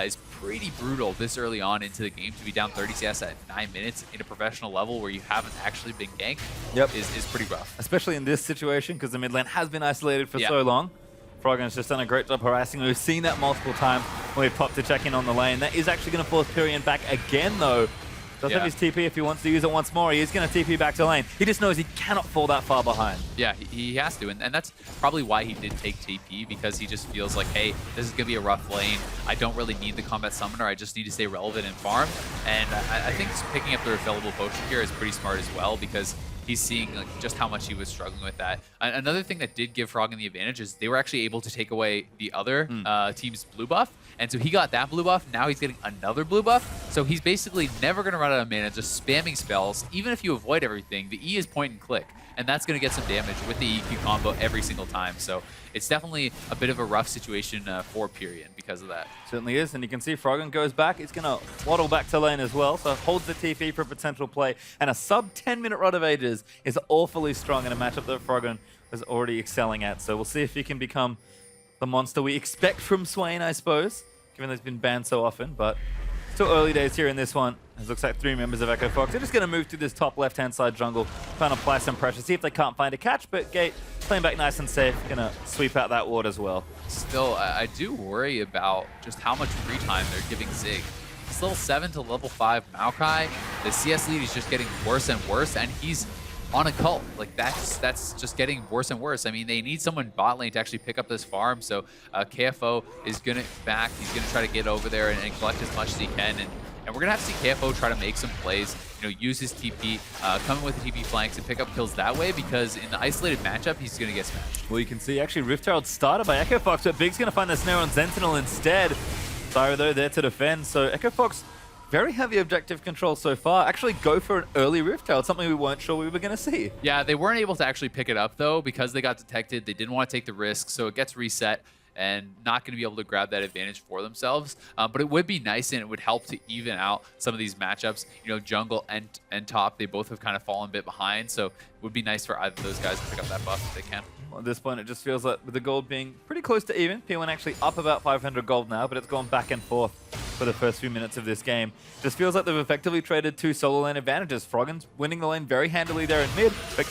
Is pretty brutal this early on into the game to be down 30 CS at 9 minutes in a professional level where you haven't actually been ganked. Is pretty rough. Especially in this situation because the mid lane has been isolated for so long. Froggen's just done a great job harassing. We've seen that multiple times when we popped to check in on the lane. That is actually going to force Pyrion back again, though. Does have his TP if he wants to use it once more. He is going to TP back to lane. He just knows he cannot fall that far behind. Yeah, he has to, and that's probably why he did take TP, because he just feels like, hey, this is going to be a rough lane. I don't really need the combat summoner. I just need to stay relevant and farm. And I think picking up the refillable potion here is pretty smart as well, because he's seeing like just how much he was struggling with that. Another thing that did give Froggen the advantage is they were actually able to take away the other team's blue buff. And so he got that blue buff. Now he's getting another blue buff. So he's basically never going to run out of mana, just spamming spells. Even if you avoid everything, the E is point and click. And that's going to get some damage with the EQ combo every single time. So it's definitely a bit of a rough situation for Pyrion because of that. Certainly is, and you can see Froggen goes back. He's going to waddle back to lane as well, so holds the TP for a potential play. And a sub 10-minute Rod of Ages is awfully strong in a matchup that Froggen is already excelling at. So we'll see if he can become the monster we expect from Swain, I suppose, given that he's been banned so often. But still early days here in this one. It looks like 3 members of Echo Fox. They're just going to move to this top left-hand side jungle, trying to apply some pressure, see if they can't find a catch. But Gate playing back nice and safe, going to sweep out that ward as well. Still, I do worry about just how much free time they're giving Zig. It's level 7 to level 5 Maokai. The CS lead is just getting worse and worse, and he's on a cult. Like, that's just getting worse and worse. I mean, they need someone bot lane to actually pick up this farm, so KFO is going to back. He's going to try to get over there and collect as much as he can, and we're going to have to see KFO try to make some plays, you know, use his TP, come in with the TP flanks and pick up kills that way, because in the isolated matchup, he's going to get smashed. Well, you can see actually Rift Herald started by Echo Fox, but Big's going to find the snare on Sentinel instead. Zyra, though, there to defend, so Echo Fox, very heavy objective control so far. Actually go for an early Rift Herald, something we weren't sure we were going to see. Yeah, they weren't able to actually pick it up, though, because they got detected. They didn't want to take the risk, so it gets reset and not going to be able to grab that advantage for themselves. But it would be nice, and it would help to even out some of these matchups. You know, jungle and top, they both have kind of fallen a bit behind, so it would be nice for either of those guys to pick up that buff if they can. Well, at this point, it just feels like with the gold being pretty close to even, P1 actually up about 500 gold now, but it's gone back and forth for the first few minutes of this game. Just feels like they've effectively traded 2 solo lane advantages. Froggen's winning the lane very handily there in mid, but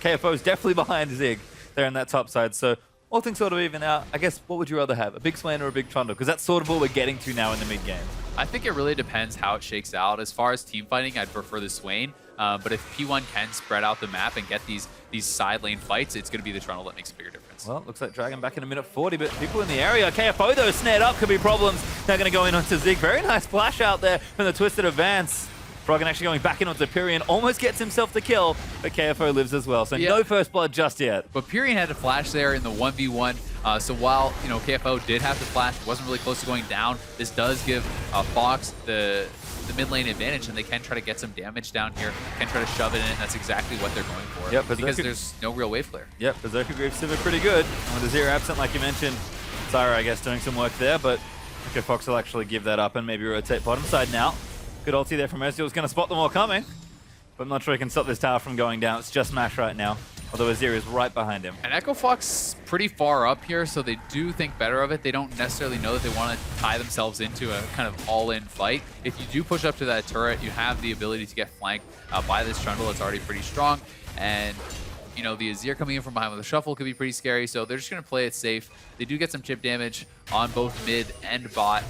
KFO is definitely behind Zig there in that top side. So all things sort of even out. I guess, what would you rather have, a big Swain or a big Trundle? Because that's sort of what we're getting to now in the mid game. I think it really depends how it shakes out. As far as team fighting, I'd prefer the Swain. But if P1 can spread out the map and get these side lane fights, it's going to be the Trundle that makes a bigger difference. Well, looks like Dragon back in a minute 40, but people in the area. KFO, though, snared up, could be problems. They're going to go in onto Zig. Very nice flash out there from the Twisted Advance. Froggen actually going back in onto Pyrion, almost gets himself the kill, but KFO lives as well. So no first blood just yet. But Pyrion had to flash there in the 1v1. So while, you know, KFO did have to flash, wasn't really close to going down, this does give Fox the mid lane advantage, and they can try to get some damage down here, can try to shove it in. That's exactly what they're going for. Yep, because there's no real wave flare. Yep, Berserker Greaves Civ are pretty good. And with the Zero absent, like you mentioned, Zyra, I guess, doing some work there, but Echo Fox will actually give that up and maybe rotate bottom side now. Good ulti there from Ezreal. Going to spot them all coming, but I'm not sure he can stop this tower from going down. It's just Mash right now, although Azir is right behind him. And Echo Fox pretty far up here, so they do think better of it. They don't necessarily know that they want to tie themselves into a kind of all-in fight. If you do push up to that turret, you have the ability to get flanked by this Trundle. It's already pretty strong, and you know, the Azir coming in from behind with a shuffle could be pretty scary, so they're just going to play it safe. They do get some chip damage on both mid and bot.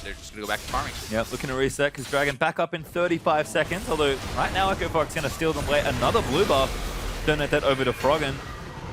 They're just going to go back to farming. Yep, looking to reset because Dragon back up in 35 seconds. Although right now Echo Fox going to steal them away. Another blue buff. Donate that over to Froggen.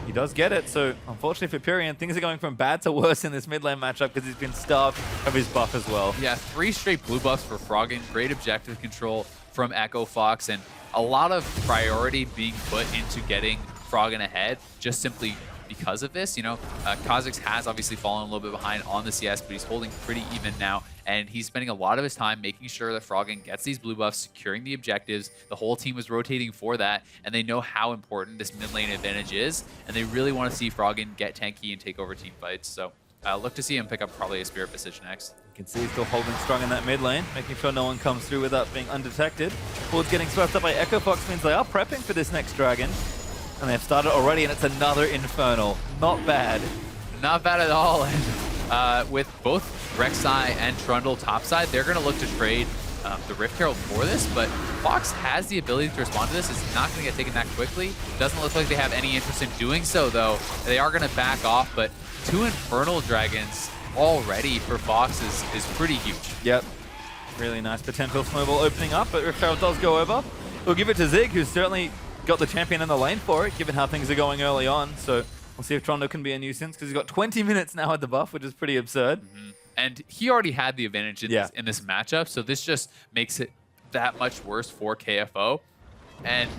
He does get it. So unfortunately for Pyrion, things are going from bad to worse in this mid lane matchup because he's been starved of his buff as well. Yeah, 3 straight blue buffs for Froggen. Great objective control from Echo Fox, and a lot of priority being put into getting Froggen ahead just simply because of this. You know, Kha'Zix has obviously fallen a little bit behind on the CS, but he's holding pretty even now, and he's spending a lot of his time making sure that Froggen gets these blue buffs, securing the objectives. The whole team is rotating for that, and they know how important this mid lane advantage is, and they really want to see Froggen get tanky and take over team fights. So look to see him pick up probably a Spirit Position next. You can see he's still holding strong in that mid lane, making sure no one comes through without being undetected. Forward's getting swept up by Echo Fox means they are prepping for this next Dragon. And they've started already, and it's another Infernal. Not bad. Not bad at all. And with both Rek'Sai and Trundle topside, they're going to look to trade the Rift Herald for this, but Fox has the ability to respond to this. It's not going to get taken that quickly. Doesn't look like they have any interest in doing so, though. They are going to back off, but 2 Infernal Dragons already for Fox is pretty huge. Yep. Really nice potential snowball opening up, but Rift Herald does go over. We'll give it to Zig, who's certainly got the champion in the lane for it, given how things are going early on. So we'll see if Toronto can be a nuisance, because he's got 20 minutes now at the buff, which is pretty absurd. And he already had the advantage in this matchup, so this just makes it that much worse for KFO. And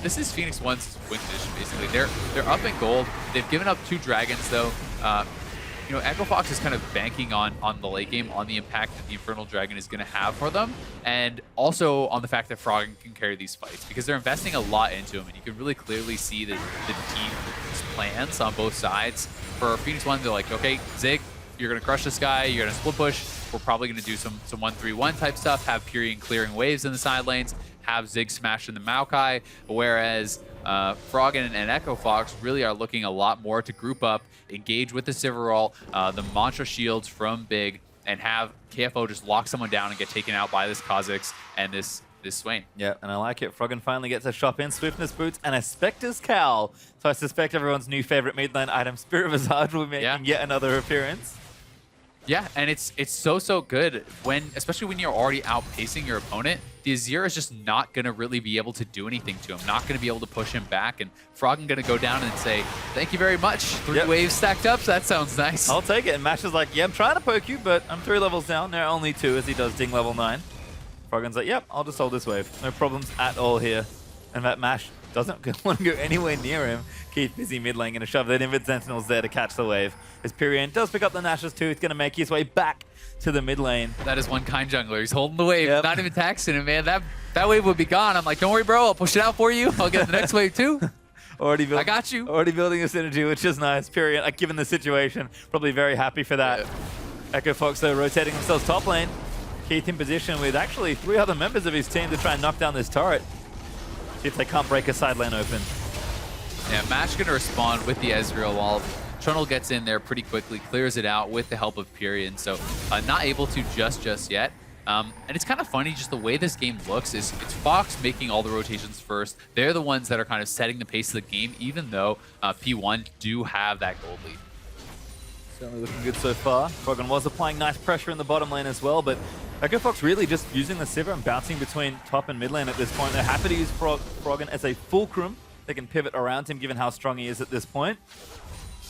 this is Phoenix One's win condition, basically. They're up in gold. They've given up 2 dragons, though. You know, Echo Fox is kind of banking on the late game, on the impact that the Infernal Dragon is going to have for them, and also on the fact that Froggen can carry these fights, because they're investing a lot into him, and you can really clearly see the team's plans on both sides. For Phoenix One, they're like, okay, Zig, you're going to crush this guy, you're going to split push, we're probably going to do some 1-3-1 type stuff, have Pyrian clearing waves in the side lanes, have Zig smash in the Maokai, whereas Froggen and Echo Fox really are looking a lot more to group up, engage with the Sivarol, the Mantra Shields from Big, and have KFO just lock someone down and get taken out by this Kha'Zix and this Swain. Yeah, and I like it. Froggen finally gets a shop in, Swiftness Boots, and a Spectre's Cowl. So I suspect everyone's new favorite mid lane item, Spirit Visage, will be making yet another appearance. Yeah, and it's so good, especially when you're already outpacing your opponent. The Azir is just not going to really be able to do anything to him, not going to be able to push him back, and Froggen going to go down and say, thank you very much. 3 waves stacked up, so that sounds nice. I'll take it. And Mash is like, yeah, I'm trying to poke you, but I'm 3 levels down. Now only 2 as he does ding level 9. Froggen's like, yep, I'll just hold this wave. No problems at all here. And that Mash doesn't want to go anywhere near him. Keith busy mid lane, going to shove that Invid Sentinel's there to catch the wave. As Pyrian does pick up the Nash's too, he's going to make his way back to the mid lane. That is one kind jungler. He's holding the wave, not even taxing him, man. That wave would be gone. I'm like, don't worry, bro. I'll push it out for you. I'll get the next wave too. I got you. Already building a synergy, which is nice. Pyrian, given the situation, probably very happy for that. Echo Fox, though, rotating themselves top lane. Keith in position with actually 3 other members of his team to try and knock down this turret. See if they can't break a side lane open. Yeah, Mash going to respond with the Ezreal wall. Trundle gets in there pretty quickly, clears it out with the help of Pyrian, so not able to just yet. And it's kind of funny, just the way this game looks is it's Fox making all the rotations first. They're the ones that are kind of setting the pace of the game, even though P1 do have that gold lead. Certainly looking good so far. Froggen was applying nice pressure in the bottom lane as well, but Echo Fox really just using the Sivir and bouncing between top and mid lane at this point. They're happy to use Froggen as a fulcrum. They can pivot around him given how strong he is at this point.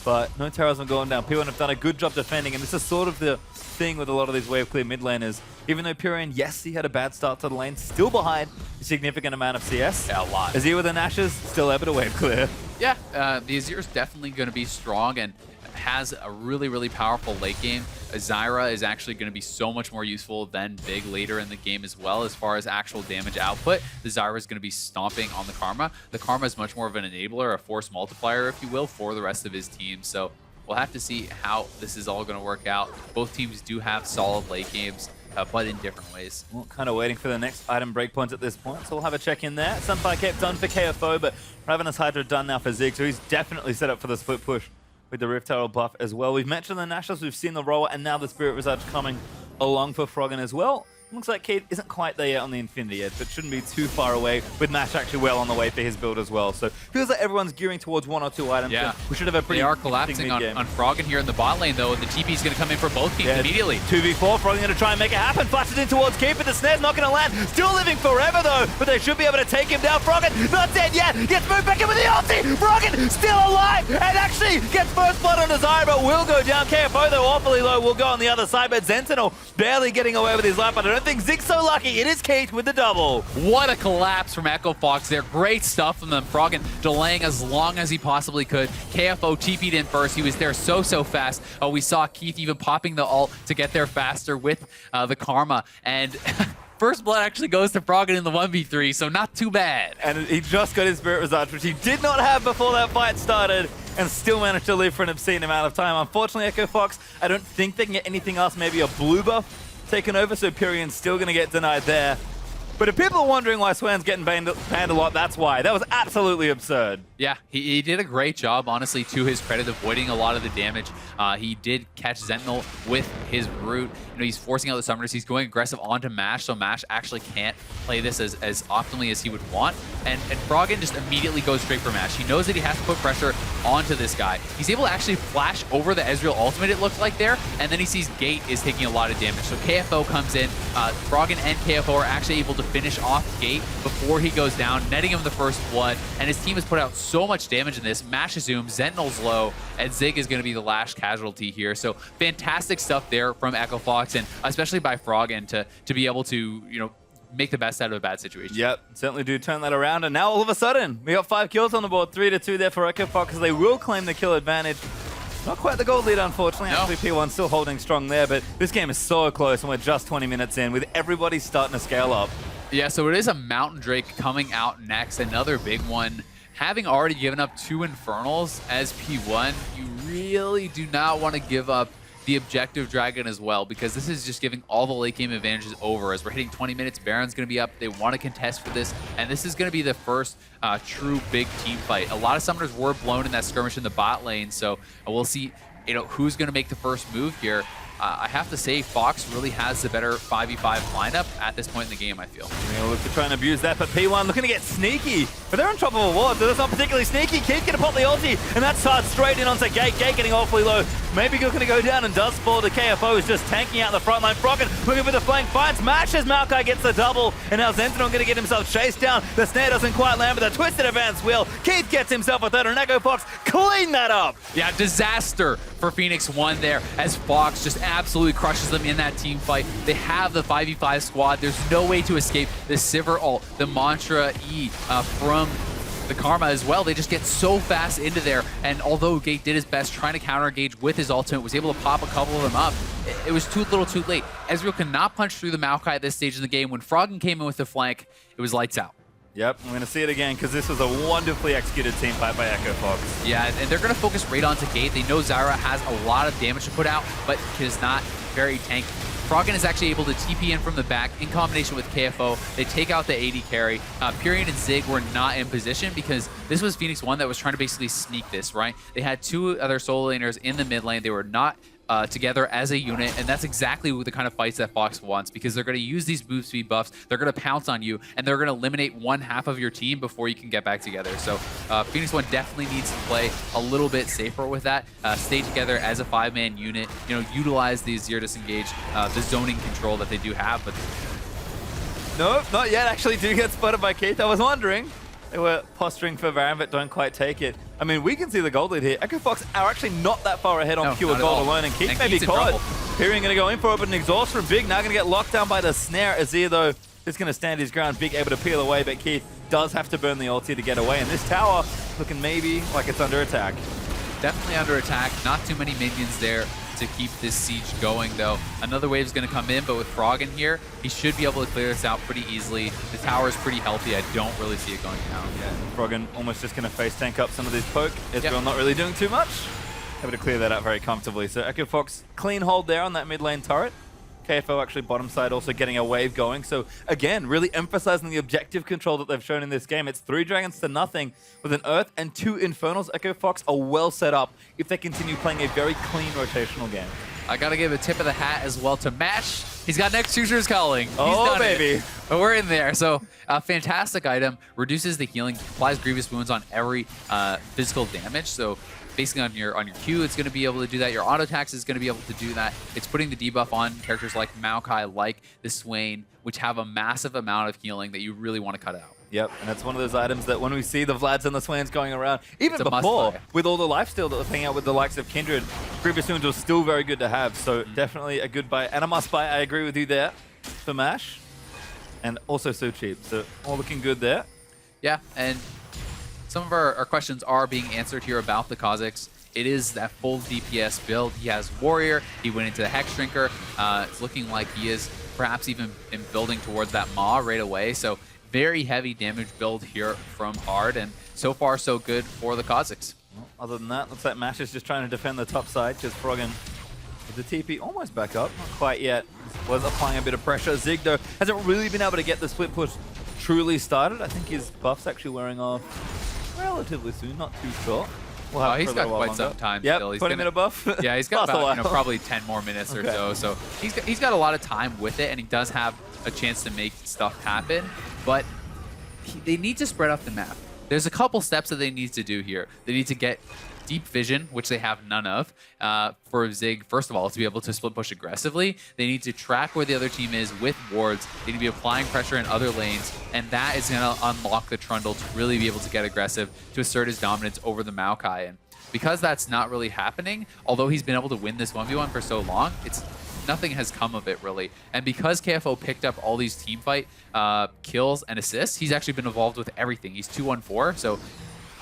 But no terrorism going down. P1 have done a good job defending, and this is sort of the thing with a lot of these wave clear mid laners. Even though Pyrian, yes, he had a bad start to the lane, still behind a significant amount of CS. Yeah, a lot. Azir with the Nashes, still able to wave clear. Yeah, the Azir is definitely going to be strong and has a really powerful late game. Zyra is actually going to be so much more useful than Big later in the game as well as far as actual damage output. The Zyra is going to be stomping on the Karma. The Karma is much more of an enabler, a force multiplier, if you will, for the rest of his team. So we'll have to see how this is all going to work out. Both teams do have solid late games, but in different ways. Well, kind of waiting for the next item breakpoint at this point, so we'll have a check in there. Sunfire kept done for KFO, but Ravenous Hydra done now for Zig, so he's definitely set up for the split push with the Rift Herald buff as well. We've mentioned the Nashos, we've seen the Roller, and now the Spirit Visage coming along for Froggen as well. Looks like Kate isn't quite there yet on the Infinity Edge, but shouldn't be too far away, with Mash actually well on the way for his build as well. So feels like everyone's gearing towards 1 or 2 items. Yeah, we should have a pretty. They are collapsing on Froggen here in the bot lane, though, and the TP is going to come in for both teams immediately. 2v4, Froggen going to try and make it happen. Flashes in towards Keith, but the snare's not going to land. Still living forever, though, but they should be able to take him down. Froggen not dead yet. Gets moved back in with the ulti. Froggen still alive, and actually gets first blood on Desire, but will go down. KFO, though, awfully low, will go on the other side, but Sentinel barely getting away with his life, but I don't think Zig's so lucky. It is Kate with the double. What a collapse from Echo Fox there. Great stuff from them. Froggen delaying as long as he possibly could. KFO TP'd in first. He was there so fast. We saw Keith even popping the ult to get there faster with the Karma. And first blood actually goes to Froggen in the 1v3, so not too bad. And he just got his Spirit Visage, which he did not have before that fight started, and still managed to live for an obscene amount of time. Unfortunately, Echo Fox, I don't think they can get anything else, maybe a blue buff taken over, so Pyrian's still going to get denied there. But if people are wondering why Swan's getting banned a lot, that's why. That was absolutely absurd. Yeah, he did a great job, honestly, to his credit, avoiding a lot of the damage. He did catch Sentinel with his root. He's forcing out the summoners. He's going aggressive onto Mash, so Mash actually can't play this as optimally as he would want. And Froggen just immediately goes straight for Mash. He knows that he has to put pressure onto this guy. He's able to actually flash over the Ezreal ultimate, it looks like there, and then he sees Gate is taking a lot of damage. So KFO comes in. Froggen and KFO are actually able to finish off Gate before he goes down, netting him the first blood, and his team has put out so much damage in this. Mash is zoomed, Sentinel's low, and Zig is going to be the last casualty here. So fantastic stuff there from Echo Fox, and especially by Froggen to be able to, make the best out of a bad situation. Yep, certainly do turn that around, and now all of a sudden, we got 5 kills on the board, 3-2 there for Echo Fox, as they will claim the kill advantage. Not quite the gold lead, unfortunately. No. Actually, P1 still holding strong there, but this game is so close, and we're just 20 minutes in, with everybody starting to scale up. Yeah, so it is a Mountain Drake coming out next, another big one. Having already given up 2 Infernals as P1, you really do not want to give up the Objective Dragon as well, because this is just giving all the late game advantages over. As we're hitting 20 minutes, Baron's going to be up. They want to contest for this, and this is going to be the first true big team fight. A lot of summoners were blown in that skirmish in the bot lane, so we'll see who's going to make the first move here. I have to say, Fox really has the better 5v5 lineup at this point in the game, I feel. They'll look to try and abuse that, but P1 looking to get sneaky. But they're on top of a ward, so that's not particularly sneaky. Keith's going to pop the ulti, and that starts straight in onto Gate. Gate getting awfully low. Maybe going to go down and does fall to KFO, who's just tanking out the front line. Froggen looking for the flank, finds Mash as Maokai gets the double, and now Sentinel going to get himself chased down. The snare doesn't quite land, but the twisted advance wheel. Keith gets himself a third, and Echo Fox clean that up. Yeah, disaster for Phoenix 1 there, as Fox just absolutely crushes them in that team fight. They have the 5v5 squad. There's no way to escape the Sivir ult, the Mantra E from the Karma as well. They just get so fast into there, and although Gate did his best trying to counter-engage with his ultimate, was able to pop a couple of them up, it was too little too late. Ezreal cannot punch through the Maokai at this stage in the game. When Froggen came in with the flank, it was lights out. Yep, I'm going to see it again, because this was a wonderfully executed team fight by Echo Fox. Yeah, and they're going to focus right onto Gate. They know Zyra has a lot of damage to put out, but is not very tanky. Froggen is actually able to TP in from the back in combination with KFO. They take out the AD carry. Pyrion and Zig were not in position because this was Phoenix 1 that was trying to basically sneak this, right? They had 2 other solo laners in the mid lane. They were not together as a unit, and that's exactly the kind of fights that Fox wants, because they're going to use these move speed buffs, they're going to pounce on you, and they're going to eliminate one half of your team before you can get back together. So Phoenix 1 definitely needs to play a little bit safer with that, stay together as a 5-man unit, utilize the Azir disengage, the zoning control that they do have. But no, not yet. Actually do get spotted by Keith. I was wondering. They were posturing for Baron, but don't quite take it. I mean, we can see the gold lead here. Echo Fox are actually not that far ahead on pure gold alone, and Keith may be caught. Pyrion going to go in for it, but an exhaust from Big now going to get locked down by the snare. Azir, though, is going to stand his ground. Big able to peel away, but Keith does have to burn the ulti to get away. And this tower looking maybe like it's under attack. Definitely under attack. Not too many minions there to keep this siege going, though. Another wave is going to come in, but with Froggen here, he should be able to clear this out pretty easily. The tower is pretty healthy. I don't really see it going down. Yeah, Froggen almost just going to face tank up some of this poke. Ezreal not really doing too much. Able to clear that out very comfortably. So Echo Fox, clean hold there on that mid lane turret. KFO actually bottom side also getting a wave going. So again, really emphasizing the objective control that they've shown in this game. It's 3 dragons to nothing with an Earth and 2 Infernals. Echo Fox are well set up if they continue playing a very clean rotational game. I got to give a tip of the hat as well to Mash. He's got Next Choosers calling. Oh, baby. But we're in there. So a fantastic item. Reduces the healing. Applies grievous wounds on every physical damage. So basically on your Q, it's going to be able to do that. Your auto attacks is going to be able to do that. It's putting the debuff on characters like Maokai, like the Swain, which have a massive amount of healing that you really want to cut out. Yep, and that's one of those items that when we see the Vlads and the Swans going around, even before, with all the lifesteal that was hanging out with the likes of Kindred, Grievous Wounds was still very good to have, so definitely a good buy. And a must buy, I agree with you there, for Mash. And also so cheap, so all looking good there. Yeah, and some of our questions are being answered here about the Kha'Zix. It is that full DPS build. He has Warrior, he went into the Hex Drinker. It's looking like he is perhaps even in building towards that Maw right away, so very heavy damage build here from Hard, and so far so good for the Kha'Zix. Well, other than that, looks like Mash is just trying to defend the top side, because Froggen with the TP almost back up, not quite yet. was applying a bit of pressure. Zig, though, hasn't really been able to get the split push truly started. I think his buff's actually wearing off relatively soon, not too short. We'll have He's got quite some time still. He's put him in a buff. Yeah, he's got Lasts a about while. probably 10 more minutes or so. So he's got a lot of time with it, and he does have a chance to make stuff happen. But they need to spread out the map. There's a couple steps that they need to do here. They need to get deep vision, which they have none of. For Zig, first of all, to be able to split push aggressively, they need to track where the other team is with wards. They need to be applying pressure in other lanes, and that is going to unlock the Trundle to really be able to get aggressive, to assert his dominance over the Maokai. And because that's not really happening, although he's been able to win this 1v1 for so long, nothing has come of it, really. And because KFO picked up all these teamfight kills and assists, he's actually been involved with everything. He's 2-1-4, so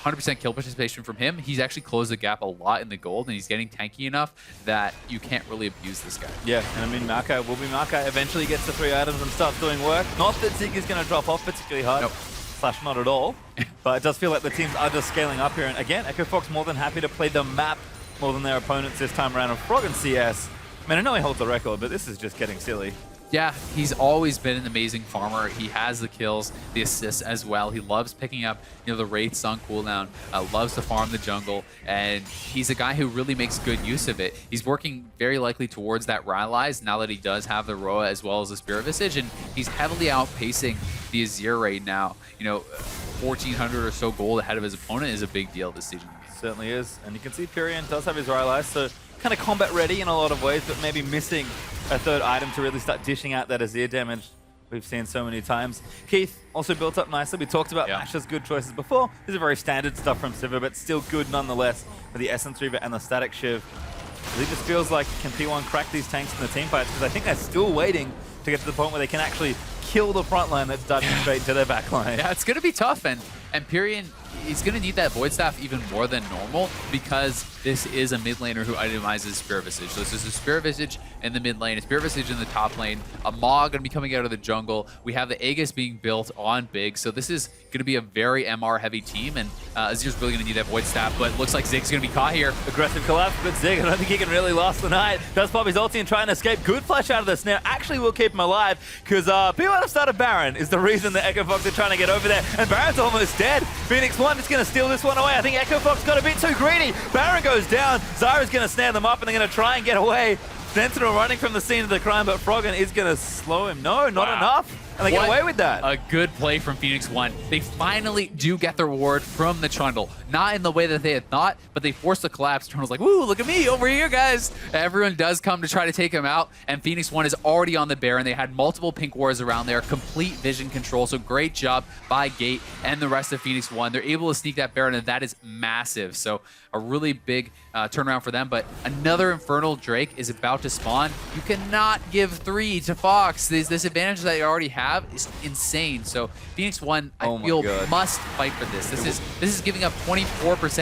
100% kill participation from him. He's actually closed the gap a lot in the gold, and he's getting tanky enough that you can't really abuse this guy. Yeah, and I mean, Maokai will be Maokai. Eventually gets the 3 items and starts doing work. Not that Zig is going to drop off particularly hard. Nope. Slash not at all. But it does feel like the teams are just scaling up here. And again, Echo Fox more than happy to play the map more than their opponents this time around. And Frog and CS, I mean, I know he holds the record, but this is just getting silly. Yeah, he's always been an amazing farmer. He has the kills, the assists as well. He loves picking up, the wraiths on cooldown, loves to farm the jungle, and he's a guy who really makes good use of it. He's working very likely towards that Rylai's now that he does have the Roa as well as the Spirit Visage, and he's heavily outpacing the Azir right now. 1,400 or so gold ahead of his opponent is a big deal this season. Certainly is, and you can see Pyrian does have his Rylai, so kind of combat ready in a lot of ways, but maybe missing a third item to really start dishing out that Azir damage we've seen so many times. Keith also built up nicely. We talked about Masha's good choices before. These are very standard stuff from Sivir, but still good nonetheless with the Essence Reaver and the Static Shiv. I think this feels like, can P1 crack these tanks in the team fights? Because I think they're still waiting to get to the point where they can actually kill the front line that's diving straight to their back line. Yeah, it's going to be tough, and Pyrian, he's going to need that Void Staff even more than normal because this is a mid laner who itemizes Spirit Visage. So this is a Spirit Visage in the mid lane, a Spirit Visage in the top lane, a Maw going to be coming out of the jungle. We have the Aegis being built on Big, so this is going to be a very MR heavy team, and Azir's really going to need that Void Staff, but it looks like Zig's going to be caught here. Aggressive collapse, but Zig, I don't think he can really last the night. Does pop his ulti and try and escape. Good flash out of the snare. Actually will keep him alive, because P1 have started Baron is the reason that Echo Fox are trying to get over there, and Baron's almost dead. Phoenix 1 is going to steal this one away. I think Echo Fox got a bit too greedy. Baron goes down. Zyra's going to snare them up, and they're going to try and get away. Sentinel running from the scene of the crime, but Froggen is going to slow him. No, not enough. And they get away with that. A good play from Phoenix 1. They finally do get the reward from the Trundle. Not in the way that they had thought, but they forced the collapse. Trundle's like, woo, look at me over here, guys. Everyone does come to try to take him out, and Phoenix 1 is already on the Baron. They had multiple pink wards around there, complete vision control, so great job by Gate and the rest of Phoenix 1. They're able to sneak that Baron, and that is massive. So a really big turnaround for them, but another Infernal Drake is about to spawn. You cannot give 3 to Fox. This advantage that you already have is insane. So Phoenix 1, I feel, must fight for this. This is giving up 24%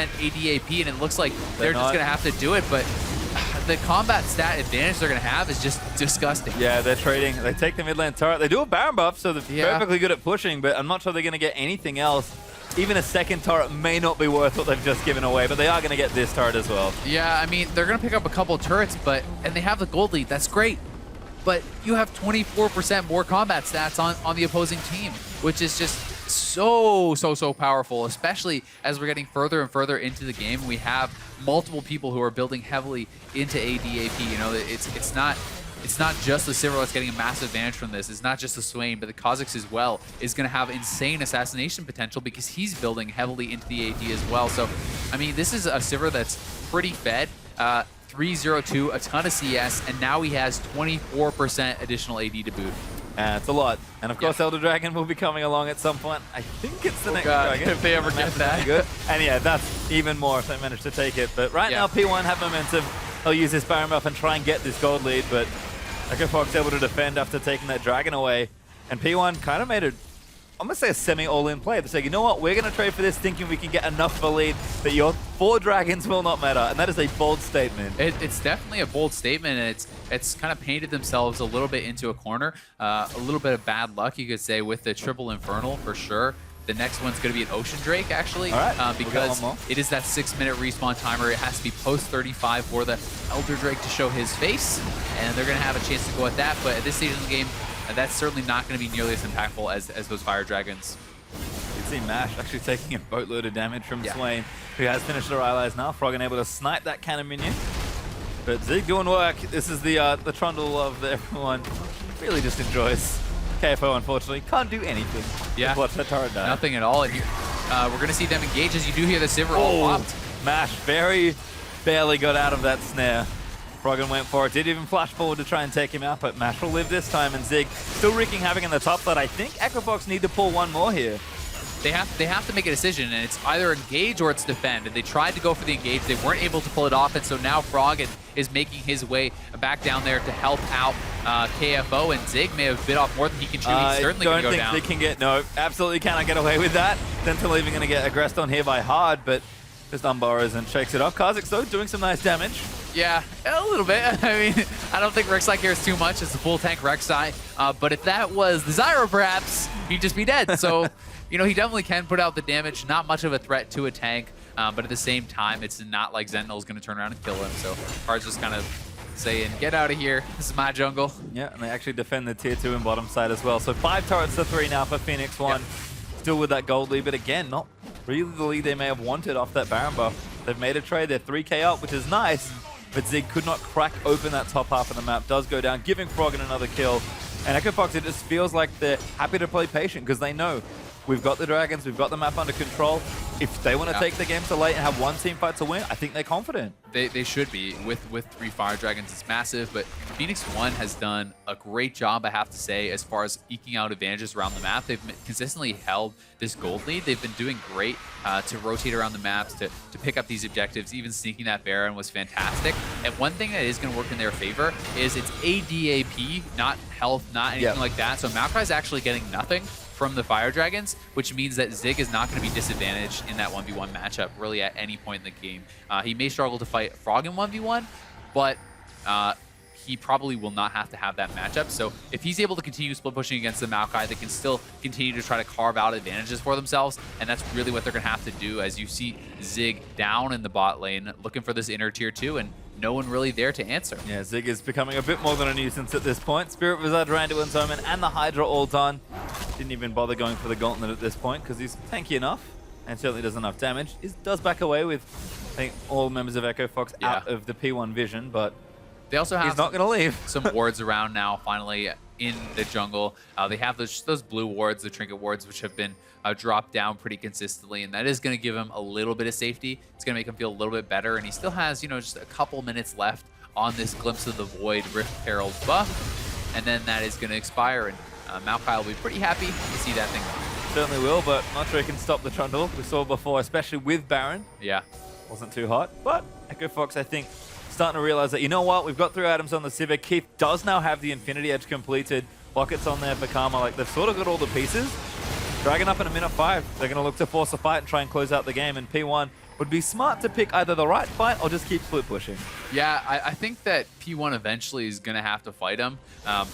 ADAP, and it looks like they're just going to have to do it, but the combat stat advantage they're going to have is just disgusting. Yeah, they're trading. They take the mid lane turret. They do a Baron buff, so they're perfectly good at pushing, but I'm not sure they're going to get anything else. Even a second turret may not be worth what they've just given away, but they are going to get this turret as well. Yeah, I mean, they're going to pick up a couple turrets, and they have the gold lead. That's great. But you have 24% more combat stats on the opposing team, which is just so powerful, especially as we're getting further and further into the game. We have multiple people who are building heavily into ADAP. It's not just the Sivir that's getting a massive advantage from this. It's not just the Swain, but the Kha'Zix as well is going to have insane assassination potential because he's building heavily into the AD as well. So, I mean, this is a Sivir that's pretty fed. 302, a ton of CS, and now he has 24% additional AD to boot. It's a lot. And of course, Elder Dragon will be coming along at some point. I think it's the next dragon. If they ever get that. Good. And yeah, that's even more if they manage to take it. But right now, P1 have momentum. They'll use this Baron buff and try and get this gold lead, but Echo Fox able to defend after taking that dragon away. And P1 kind of made it, I'm going to say, a semi-all-in play. They say, you know what, we're going to trade for this thinking we can get enough of a lead that your 4 dragons will not matter. And that is a bold statement. It's definitely a bold statement, and it's kind of painted themselves a little bit into a corner. A little bit of bad luck, you could say, with the triple Infernal for sure. The next one's going to be an Ocean Drake, actually, All right, we'll get because one more. it is that 6-minute respawn timer. It has to be post 35 for the Elder Drake to show his face, and they're going to have a chance to go at that. But at this stage of the game, that's certainly not going to be nearly as impactful as those Fire Dragons. You can see Mash actually taking a boatload of damage from Swain, who has finished their allies now. Froggen able to snipe that cannon minion. But Zig doing work. This is the trundle of everyone. Really just enjoys. KFO, unfortunately, can't do anything. Yeah. Watch that turret die. Nothing at all. And we're going to see them engage as you do hear the Sivir all popped. Mash very barely got out of that snare. Froggen went for it, did even flash forward to try and take him out, but Mash will live this time, and Zig still wreaking havoc in the top side. I think EchoFox need to pull one more here. They have to make a decision, and it's either engage or it's defend. And they tried to go for the engage. They weren't able to pull it off, and so now Froggen is making his way back down there to help out KFO, and Zig may have bit off more than he can chew. He's certainly going to go down. I don't think they can get, no, absolutely cannot get away with that. Sentinel even going to get aggressed on here by Hard, but just unburrows and shakes it off. Kha'Zix, though, doing some nice damage. Yeah, a little bit. I mean, I don't think Rek'Sai cares too much. It's a full tank Rek'Sai. But if that was the Zyra, perhaps, he'd just be dead. So, you know, he definitely can put out the damage. Not much of a threat to a tank. But at the same time, it's not like Sentinel's going to turn around and kill him. So Hard's just kind of saying, get out of here. This is my jungle. Yeah, and they actually defend the tier 2 and bottom side as well. So 5 turrets to 3 now for Phoenix 1. Yep. Still with that gold lead, but again, not really the lead they may have wanted off that Baron buff. They've made a trade. They're 3k up, which is nice. But Zig could not crack open that top half of the map. Does go down, giving Froggen another kill. And EchoFox, it just feels like they're happy to play patient because they know we've got the Dragons, we've got the map under control. If they want to take the game to late and have one team fight to win, I think they're confident. They should be. With 3 Fire Dragons, it's massive, but Phoenix 1 has done a great job, I have to say, as far as eking out advantages around the map. They've consistently held this gold lead. They've been doing great to rotate around the maps, to pick up these objectives. Even sneaking that Baron was fantastic. And one thing that is going to work in their favor is it's ADAP, not health, not anything like that. So Maokai's actually getting nothing from the Fire Dragons, which means that Zig is not going to be disadvantaged in that 1v1 matchup really at any point in the game. He may struggle to fight Froggen 1v1, but he probably will not have to have that matchup. So if he's able to continue split pushing against the Maokai, they can still continue to try to carve out advantages for themselves, and that's really what they're going to have to do as you see Zig down in the bot lane looking for this inner tier 2, and no one really there to answer. Yeah, Zig is becoming a bit more than a nuisance at this point. Spirit Wizard, Randuin's Omen, and the Hydra all done. Didn't even bother going for the Gauntlet at this point because he's tanky enough and certainly does enough damage. He does back away with, I think, all members of EchoFox out of the P1 vision, but they also have he's not going to leave. Some wards around now, finally, in the jungle. They have those blue wards, the trinket wards, which have been dropped down pretty consistently, and that is going to give him a little bit of safety. It's going to make him feel a little bit better, and he still has, you know, just a couple minutes left on this Glimpse of the Void Rift Herald buff, and then that is going to expire, and Maokai will be pretty happy to see that thing go. Certainly will, but not sure he can stop the trundle. We saw before, especially with Baron. Yeah. Wasn't too hot, but EchoFox, I think, starting to realize that, you know what, we've got 3 items on the Sivir. Keith does now have the Infinity Edge completed. Buckets on there for Karma. Like, they've sort of got all the pieces. Dragon up in a minute 5. They're going to look to force a fight and try and close out the game, and P1 would be smart to pick either the right fight or just keep split pushing. Yeah, I think that P1 eventually is going to have to fight him,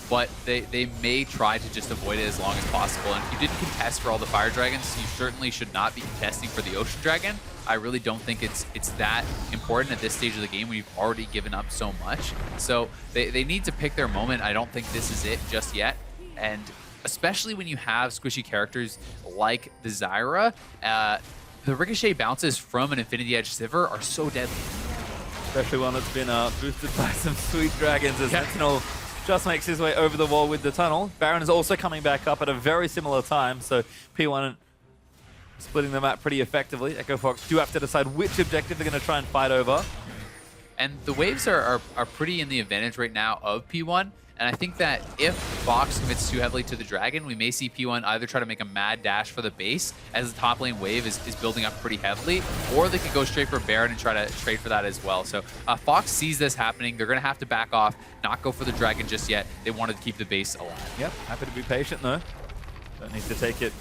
but they may try to just avoid it as long as possible. And if you didn't contest for all the Fire Dragons, you certainly should not be contesting for the Ocean Dragon. I really don't think it's that important at this stage of the game when you've already given up so much. So they need to pick their moment. I don't think this is it just yet. And especially when you have squishy characters like the Zyra, the ricochet bounces from an Infinity Edge Sivir are so deadly. Especially one that's been boosted by some sweet dragons as Sentinel just makes his way over the wall with the tunnel. Baron is also coming back up at a very similar time, so P1 splitting the map pretty effectively. EchoFox do have to decide which objective they're going to try and fight over. And the waves are pretty in the advantage right now of P1. And I think that if Fox commits too heavily to the Dragon, we may see P1 either try to make a mad dash for the base as the top lane wave is building up pretty heavily, or they could go straight for Baron and try to trade for that as well. So Fox sees this happening. They're going to have to back off, not go for the Dragon just yet. They wanted to keep the base alive. Yep, happy to be patient though. Don't need to take it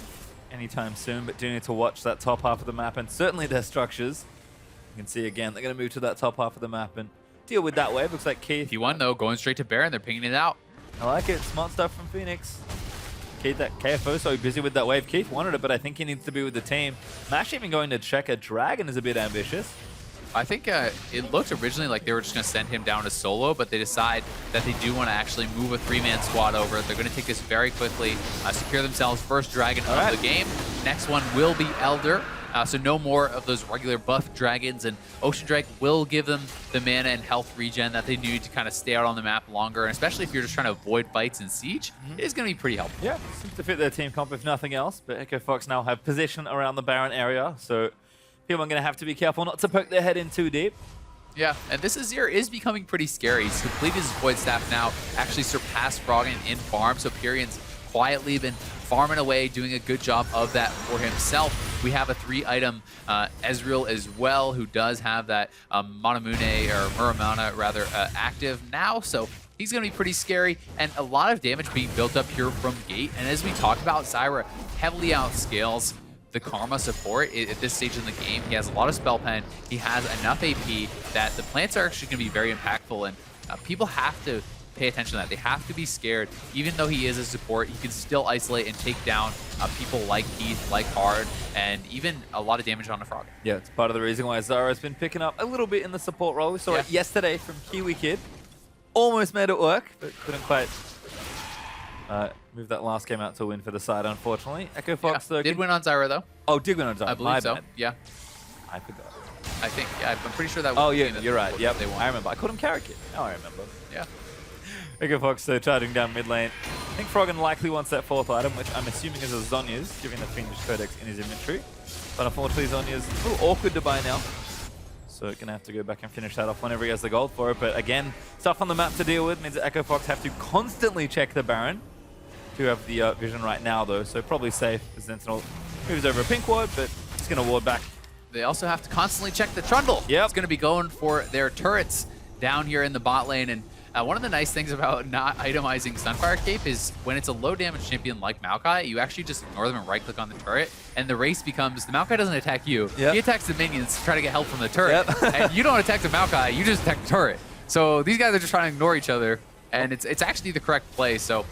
anytime soon, but do need to watch that top half of the map and certainly their structures. You can see again, they're going to move to that top half of the map and deal with that wave. Looks like Keith. P1 though, going straight to Baron. They're pinging it out. I like it. Smart stuff from Phoenix. Keith, that KFO so busy with that wave. Keith wanted it, but I think he needs to be with the team. Mash even going to check a dragon is a bit ambitious. I think it looked originally like they were just going to send him down to solo, but they decide that they do want to actually move a 3-man squad over. They're going to take this very quickly, secure themselves first dragon of the game. Next one will be Elder, so no more of those regular buff dragons, and Ocean Drake will give them the mana and health regen that they need to kind of stay out on the map longer, and especially if you're just trying to avoid fights in Siege, it is going to be pretty helpful. Yeah, seems to fit their team comp if nothing else, but Echo Fox now have position around the Baron area, so people are going to have to be careful not to poke their head in too deep. Yeah, and this Azir is becoming pretty scary. He's completed his Void Staff now, actually surpassed Froggen in farm, so Pyrion's quietly been farming away, doing a good job of that for himself. We have a 3-item Ezreal as well, who does have that Manamune, or Muramana rather, active now, so he's going to be pretty scary, and a lot of damage being built up here from Gate. And as we talked about, Zyra heavily outscales the Karma support at this stage in the game. He has a lot of spell pen. He has enough AP that the plants are actually going to be very impactful, and people have to pay attention to that. They have to be scared. Even though he is a support, he can still isolate and take down people like Keith, like Hard, and even a lot of damage on the Frog. Yeah, it's part of the reason why Zyra's been picking up a little bit in the support role. We saw it yesterday from Kiwi Kid. Almost made it work, but couldn't quite move that last game out to win for the side, unfortunately. Echo Fox though did win on Zyra though. Oh, did win on Zyra. I believe so. Yeah. I forgot. I think, yeah, I'm pretty sure that was Oh yeah, you're right. Yep, they won. I remember. I called him Carrot Kid. Now I remember. Yeah. Echo Fox charging down mid lane. I think Froggen likely wants that 4th item, which I'm assuming is a Zhonya's, given the Fiendish Codex in his inventory. But unfortunately, Zhonya's a little awkward to buy now. So gonna have to go back and finish that off whenever he has the gold for it. But again, stuff on the map to deal with means that Echo Fox have to constantly check the Baron. Do have the vision right now though, so probably safe as Sentinel moves over a pink ward, but it's gonna ward back. They also have to constantly check the Trundle. Yep. It's gonna be going for their turrets down here in the bot lane. And one of the nice things about not itemizing Sunfire Cape is when it's a low damage champion like Maokai, you actually just ignore them and right click on the turret, and the race becomes, the Maokai doesn't attack you. He attacks the minions to try to get help from the turret. And you don't attack the Maokai, you just attack the turret. So these guys are just trying to ignore each other, and it's actually the correct play. So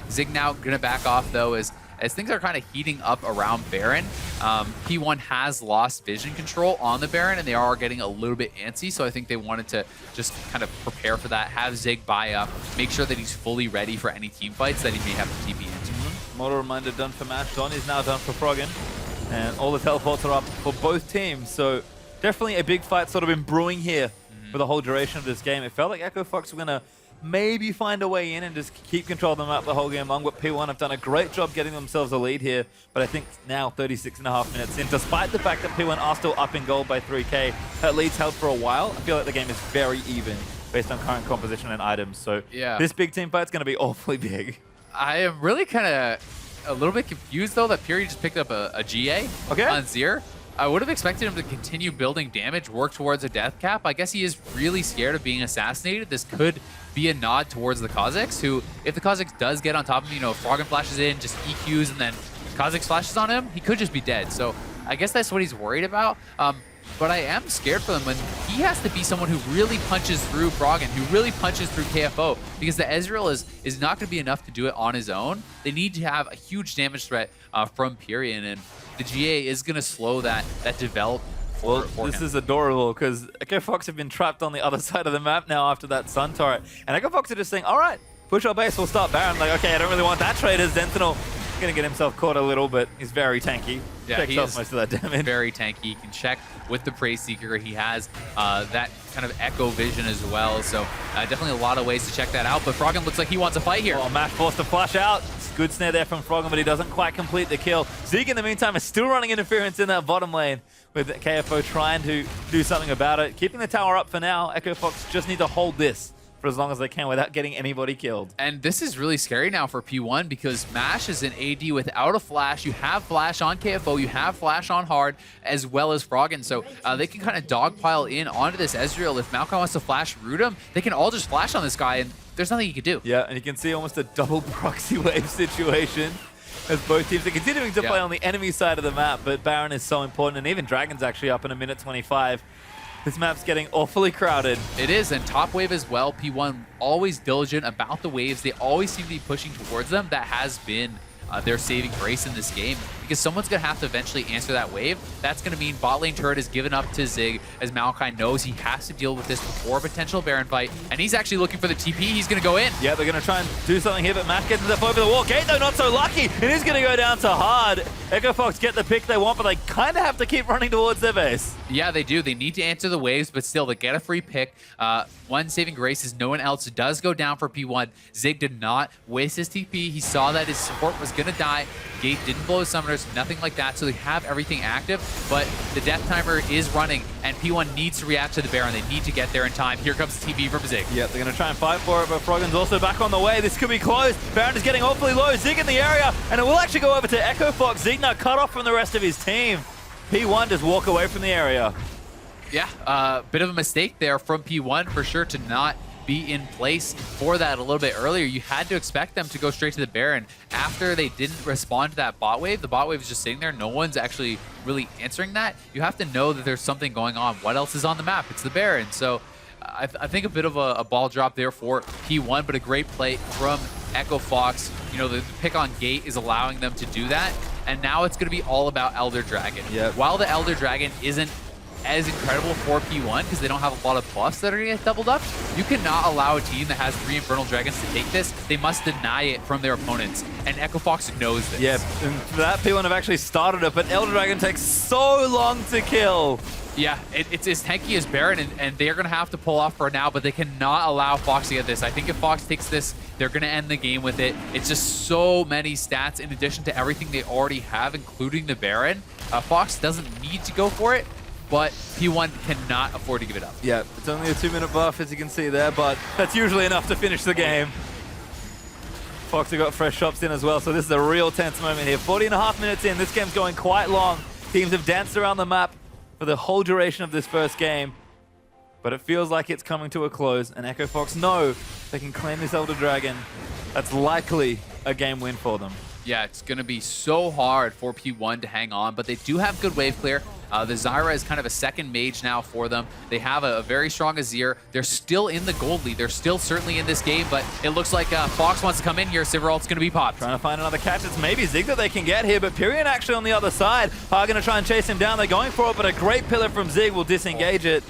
Zig now gonna back off though as things are kind of heating up around Baron. P1 has lost vision control on the Baron, and they are getting a little bit antsy, so I think they wanted to just kind of prepare for that, have Zig buy up, make sure that he's fully ready for any team fights that he may have to TP into. Model reminder done for Mash. Don is now done for Froggen, and all the teleports are up for both teams, so definitely a big fight sort of been brewing here for the whole duration of this game. It felt like Echo Fox were gonna maybe find a way in and just keep control of the map the whole game long, but P1 have done a great job getting themselves a lead here. But I think now 36.5 minutes in, despite the fact that P1 are still up in gold by 3k, that lead's held for a while. I feel like the game is very even based on current composition and items. So this big team fight's going to be awfully big. I am really kind of a little bit confused though that Fury just picked up a GA on Zir. I would have expected him to continue building damage, work towards a death cap. I guess he is really scared of being assassinated. This could be a nod towards the Kha'Zix, who, if the Kha'Zix does get on top of him, you know, Froggen flashes in, just EQs, and then Kha'Zix flashes on him, he could just be dead. So I guess that's what he's worried about. But I am scared for them when he has to be someone who really punches through Froggen, who really punches through KFO, because the Ezreal is not going to be enough to do it on his own. They need to have a huge damage threat from Pyrion, and the GA is going to slow that development. Well, this is adorable because Echo Fox have been trapped on the other side of the map now after that Sun turret. And Echo Fox are just saying, all right, push our base, we'll start Baron. Like, okay, I don't really want that trade as Sentinel. Going to get himself caught a little, but he's very tanky. Yeah, Checks off most of that damage. Very tanky. He can check with the Prey Seeker. He has that kind of echo vision as well. So definitely a lot of ways to check that out. But Froggen looks like he wants a fight here. Oh, Mash forced to flash out. Good snare there from Froggen, but he doesn't quite complete the kill. Zeke, in the meantime, is still running interference in that bottom lane with KFO trying to do something about it. Keeping the tower up for now. Echo Fox just need to hold this for as long as they can without getting anybody killed. And this is really scary now for P1 because Mash is an AD without a flash. You have flash on KFO, you have flash on Hard, as well as Froggen. So they can kind of dogpile in onto this Ezreal. If Maokai wants to flash root him, they can all just flash on this guy, and there's nothing you can do. Yeah, and you can see almost a double proxy wave situation as both teams are continuing to play on the enemy side of the map, but Baron is so important, and even Dragon's actually up in a minute 25. This map's getting awfully crowded. It is, and top wave as well. P1 always diligent about the waves. They always seem to be pushing towards them. That has been their saving grace in this game, because someone's going to have to eventually answer that wave. That's going to mean bot lane turret is given up to Zig, as Maokai knows he has to deal with this before a potential Baron fight, and he's actually looking for the TP. He's going to go in. Yeah, they're going to try and do something here, but Matt gets himself over the wall. Gate, though, not so lucky. It is going to go down to hard. Echo Fox get the pick they want, but they kind of have to keep running towards their base. Yeah, they do. They need to answer the waves, but still, they get a free pick. One saving grace is no one else does go down for P1. Zig did not waste his TP. He saw that his support was going to die. Gate didn't blow his summoners, nothing like that, so they have everything active, but the death timer is running, and P1 needs to react to the Baron. They need to get there in time. Here comes the TP from Zig. Yeah, they're going to try and fight for it, but Froggen's also back on the way. This could be close. Baron is getting awfully low. Zig in the area, and it will actually go over to Echo Fox. Zig now cut off from the rest of his team. P1 just walk away from the area. Yeah, bit of a mistake there from P1 for sure to not be in place for that a little bit earlier. You had to expect them to go straight to the Baron. After they didn't respond to that bot wave, the bot wave is just sitting there. No one's actually really answering that. You have to know that there's something going on. What else is on the map? It's the Baron. So I think a bit of a ball drop there for P1, but a great play from Echo Fox. You know, the pick on Gate is allowing them to do that. And now it's going to be all about Elder Dragon. Yeah. While the Elder Dragon isn't as incredible for P1 because they don't have a lot of buffs that are going to get doubled up, you cannot allow a team that has 3 Infernal Dragons to take this. They must deny it from their opponents, and Echo Fox knows this. Yeah, and for that, P1 have actually started it, but Elder Dragon takes so long to kill. Yeah, it's as tanky as Baron, and they're going to have to pull off for now, but they cannot allow Fox to get this. I think if Fox takes this, they're going to end the game with it. It's just so many stats in addition to everything they already have, including the Baron. Fox doesn't need to go for it, but P1 cannot afford to give it up. Yeah, it's only a 2-minute buff, as you can see there, but that's usually enough to finish the game. Fox have got fresh shops in as well, so this is a real tense moment here. 40.5 minutes in, this game's going quite long. Teams have danced around the map for the whole duration of this first game, but it feels like it's coming to a close, and Echo Fox know they can claim this Elder Dragon. That's likely a game win for them. Yeah, it's going to be so hard for P1 to hang on, but they do have good wave clear. The Zyra is kind of a second mage now for them. They have a very strong Azir. They're still in the gold lead. They're still certainly in this game, but it looks like Fox wants to come in here. Siveralt's going to be popped. Trying to find another catch. It's maybe Zig that they can get here, but Pyrion actually on the other side. Are going to try and chase him down. They're going for it, but a great pillar from Zig will disengage it.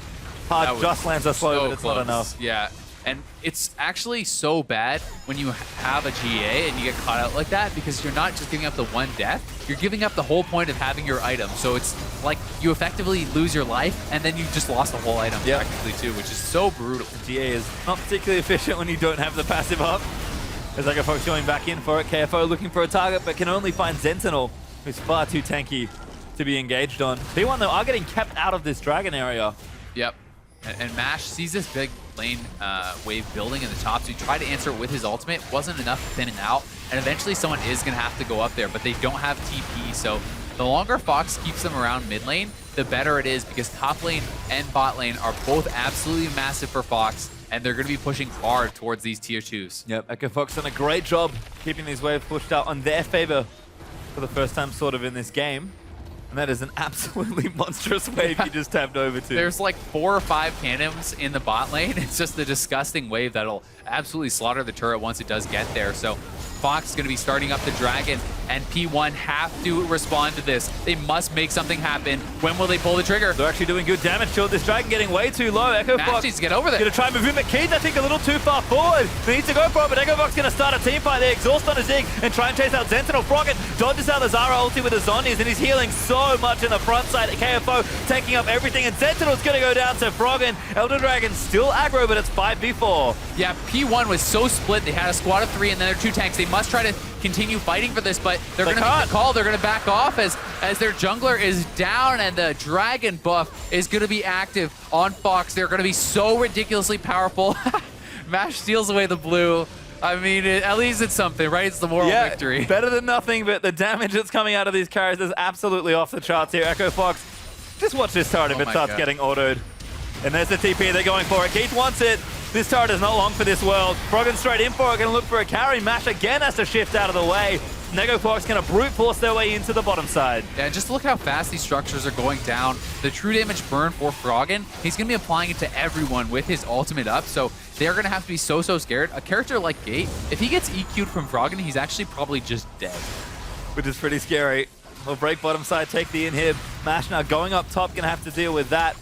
Hard just lands a slow, but it's not enough. Yeah. And it's actually so bad when you have a GA and you get caught out like that, because you're not just giving up the one death, you're giving up the whole point of having your item. So it's like you effectively lose your life and then you just lost the whole item practically too, which is so brutal. GA is not particularly efficient when you don't have the passive up. As Echo Fox going back in for it. KFO looking for a target, but can only find Sentinel, who's far too tanky to be engaged on. P1 though are getting kept out of this dragon area. Yep. And Mash sees this big lane wave building in the top, so he tried to answer it with his ultimate. Wasn't enough to thin it out, and eventually someone is going to have to go up there, but they don't have TP, so the longer Fox keeps them around mid lane, the better it is, because top lane and bot lane are both absolutely massive for Fox, and they're going to be pushing hard towards these tier 2s. Yep, Echo Fox done a great job keeping these waves pushed out on their favor for the first time sort of in this game. And that is an absolutely monstrous wave you just tapped over to. There's like 4 or 5 Phantoms in the bot lane. It's just a disgusting wave that'll absolutely slaughter the turret once it does get there. So Fox is going to be starting up the Dragon, and P1 have to respond to this. They must make something happen. When will they pull the trigger? They're actually doing good damage to it. This Dragon getting way too low. Echo Fox needs to get over there. Going to try and move him, but Keith, I think, a little too far forward. They need to go for it, but Echo Fox going to start a team fight. They exhaust on a Zig and try and chase out Sentinel. Froggen dodges out the Zara ulti with the Zombies, and he's healing so much in the front side. KFO taking up everything, and Sentinel's going to go down to Froggen. Elder Dragon still aggro, but it's 5v4. Yeah, P1 was so split. They had a squad of 3 and then their 2 tanks. They must try to continue fighting for this, but they're going to make the call. They're going to back off as their jungler is down, and the Dragon buff is going to be active on Fox. They're going to be so ridiculously powerful. Mash steals away the blue. I mean, at least it's something, right? It's the moral victory. Better than nothing, but the damage that's coming out of these carries is absolutely off the charts here. Echo Fox, just watch this turret if it starts getting autoed. And there's the TP, they're going for it. Keith wants it. This turret is not long for this world. Froggen straight in for it, gonna look for a carry. Mash again has to shift out of the way. Nego Fox going to brute force their way into the bottom side. Yeah, just look how fast these structures are going down. The true damage burn for Froggen, he's going to be applying it to everyone with his ultimate up, so they're going to have to be so scared. A character like Gate, if he gets EQ'd from Froggen, he's actually probably just dead. Which is pretty scary. We'll break bottom side, take the inhib. Mash now going up top, going to have to deal with that.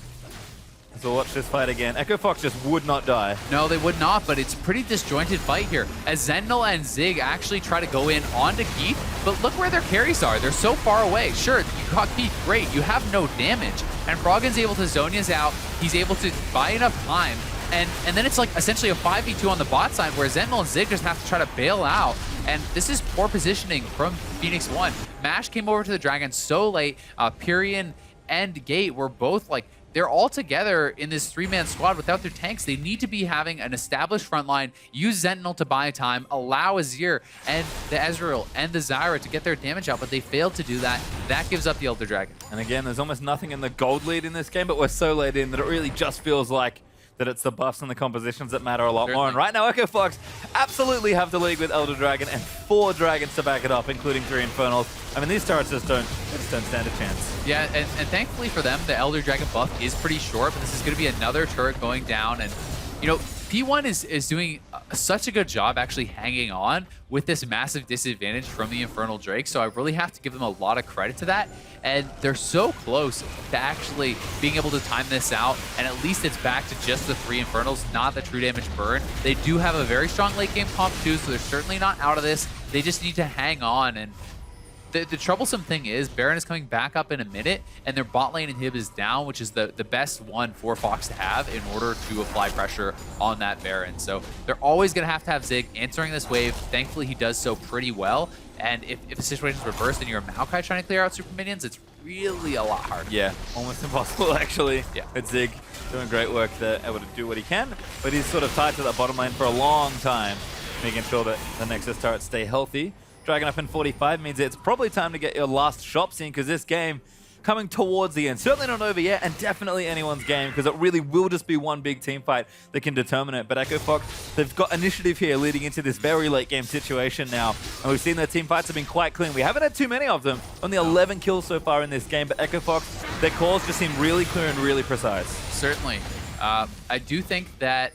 So watch this fight again. Echo Fox just would not die. No, they would not, but it's a pretty disjointed fight here. As Sentinel and Zig actually try to go in onto Keith, but look where their carries are. They're so far away. Sure, you caught Keith, great. You have no damage. And Froggen's able to Zhonya's out. He's able to buy enough time. And then it's like essentially a 5v2 on the bot side where Sentinel and Zig just have to try to bail out. And this is poor positioning from Phoenix 1. Mash came over to the Dragon so late. Pyrian and Gate were both like, they're all together in this 3-man squad without their tanks. They need to be having an established front line, use Sentinel to buy time, allow Azir and the Ezreal and the Zyra to get their damage out, but they failed to do that. That gives up the Elder Dragon. And again, there's almost nothing in the gold lead in this game, but we're so late in that it really just feels like that it's the buffs and the compositions that matter a lot more. And right now, Echo Fox absolutely have the league with Elder Dragon and 4 dragons to back it up, including 3 Infernals. I mean, these turrets just don't stand a chance. Yeah, and thankfully for them, the Elder Dragon buff is pretty short, but this is going to be another turret going down. And, you know, P1 is doing such a good job actually hanging on with this massive disadvantage from the Infernal Drake, so I really have to give them a lot of credit to that. And they're so close to actually being able to time this out, and at least it's back to just the 3 Infernals, not the true damage burn. They do have a very strong late game comp too, so they're certainly not out of this. They just need to hang on. And the troublesome thing is Baron is coming back up in a minute, and their bot lane inhib is down, which is the best one for Fox to have in order to apply pressure on that Baron. So they're always going to have Zig answering this wave. Thankfully, he does so pretty well. And if the situation's reversed and you're a Maokai trying to clear out super minions, it's really a lot harder. Yeah, almost impossible actually. Yeah. But Zig doing great work there, able to do what he can, but he's sort of tied to that bottom lane for a long time, making sure that the Nexus turrets stay healthy. Dragon up in 45 means it's probably time to get your last shops in, because this game coming towards the end. Certainly not over yet, and definitely anyone's game, because it really will just be one big team fight that can determine it. But Echo Fox, they've got initiative here leading into this very late game situation now. And we've seen their team fights have been quite clean. We haven't had too many of them. Only 11 kills so far in this game, but Echo Fox, their calls just seem really clear and really precise. Certainly. I do think that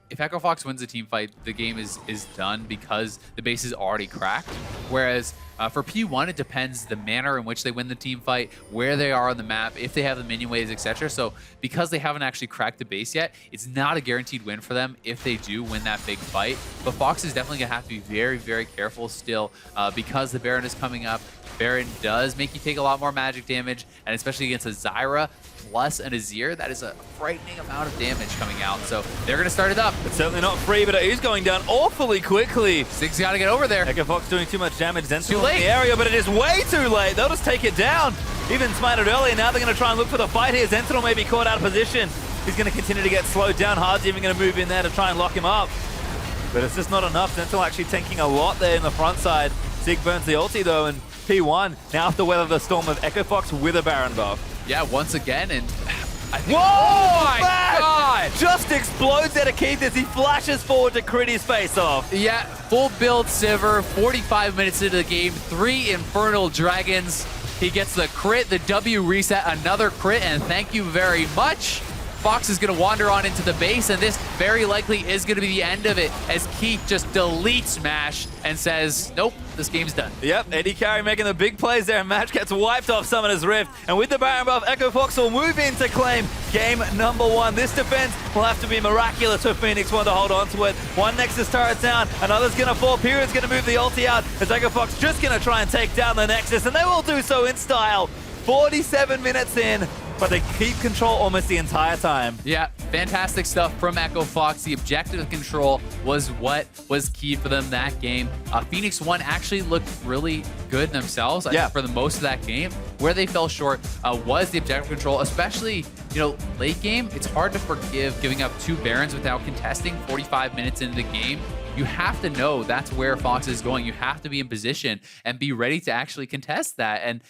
if Echo Fox wins a team fight, the game is done because the base is already cracked. Whereas for P1, it depends the manner in which they win the team fight, where they are on the map, if they have the minion waves, etc. So because they haven't actually cracked the base yet, it's not a guaranteed win for them if they do win that big fight. But Fox is definitely going to have to be very, very careful still because the Baron is coming up. Baron does make you take a lot more magic damage, and especially against a Zyra plus an Azir, that is a frightening amount of damage coming out. So they're going to start it up. It's certainly not free, but it is going down awfully quickly. Zig's got to get over there. Echo Fox doing too much damage. Zen's Too late. in the area, but it is way too late. They'll just take it down. Even smited earlier. Now they're going to try and look for the fight here. Sentinel may be caught out of position. He's going to continue to get slowed down. Hard's even going to move in there to try and lock him up. But it's just not enough. Sentinel actually tanking a lot there in the front side. Zig burns the ulti though, and P1 now have to weather the storm of Echo Fox with a Baron buff. Yeah, once again, and I think, whoa! oh my God! Just explodes out of Keith as he flashes forward to crit his face off. Yeah, full build Sivir, 45 minutes into the game, 3 Infernal Dragons. He gets the crit, the W reset, another crit, and thank you very much. Fox is going to wander on into the base, and this very likely is going to be the end of it as Keith just deletes Mash and says, nope, this game's done. Yep, Eddie Carey making the big plays there, and Mash gets wiped off Summoner's Rift. And with the Baron buff, Echo Fox will move in to claim game number 1. This defense will have to be miraculous for Phoenix 1 to hold on to it. One Nexus turret down, another's going to fall. Pyrian's going to move the ulti out as Echo Fox just going to try and take down the Nexus, and they will do so in style. 47 minutes in, but they keep control almost the entire time. Yeah, fantastic stuff from Echo Fox. The objective of control was what was key for them that game. Phoenix 1 actually looked really good themselves I think, for the most of that game. Where they fell short was the objective control, especially, you know, late game. It's hard to forgive giving up 2 Barons without contesting 45 minutes into the game. You have to know that's where Fox is going. You have to be in position and be ready to actually contest that. And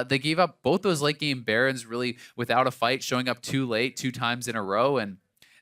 they gave up both those late game Barons really without a fight, showing up too late 2 times in a row. And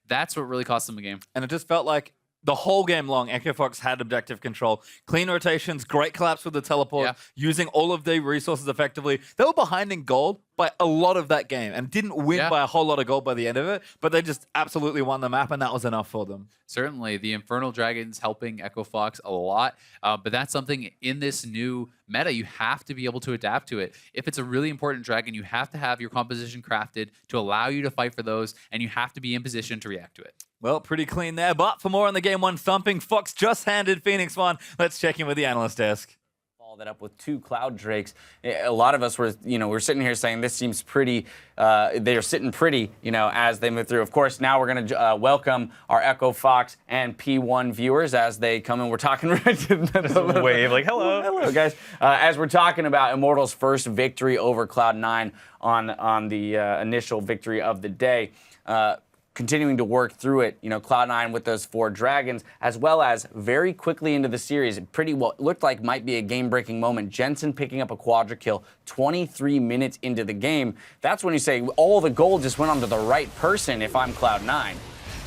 that's what really cost them the game. And it just felt like The whole game long, Echo Fox had objective control. Clean rotations, great collapse with the teleport, using all of the resources effectively. They were behind in gold by a lot of that game and didn't win by a whole lot of gold by the end of it, but they just absolutely won the map, and that was enough for them. Certainly, the Infernal Dragon's helping Echo Fox a lot, but that's something in this new meta, you have to be able to adapt to it. If it's a really important dragon, you have to have your composition crafted to allow you to fight for those, and you have to be in position to react to it. Well, pretty clean there, but for more on the Game 1 thumping, Fox just handed Phoenix one. Let's check in with the analyst desk. Follow that up with 2 Cloud Drakes. A lot of us were, we're sitting here saying this seems pretty, they're sitting pretty, as they move through. Of course, now we're going to welcome our Echo Fox and P1 viewers as they come in. We're talking right to the wave, like, hello. Hello, guys. As we're talking about Immortals' first victory over Cloud9 on the initial victory of the day. Continuing to work through it, Cloud9 with those 4 dragons, as well as very quickly into the series, pretty well looked like might be a game-breaking moment. Jensen picking up a quadra kill 23 minutes into the game. That's when you say all the gold just went onto the right person if I'm Cloud9.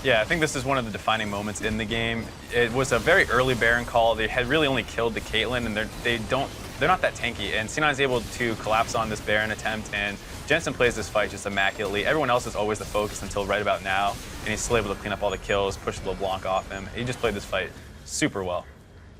Yeah, I think this is one of the defining moments in the game. It was a very early Baron call. They had really only killed the Caitlyn, and they're not that tanky. And C9 is able to collapse on this Baron attempt, and Jensen plays this fight just immaculately. Everyone else is always the focus until right about now, and he's still able to clean up all the kills, push the LeBlanc off him. He just played this fight super well.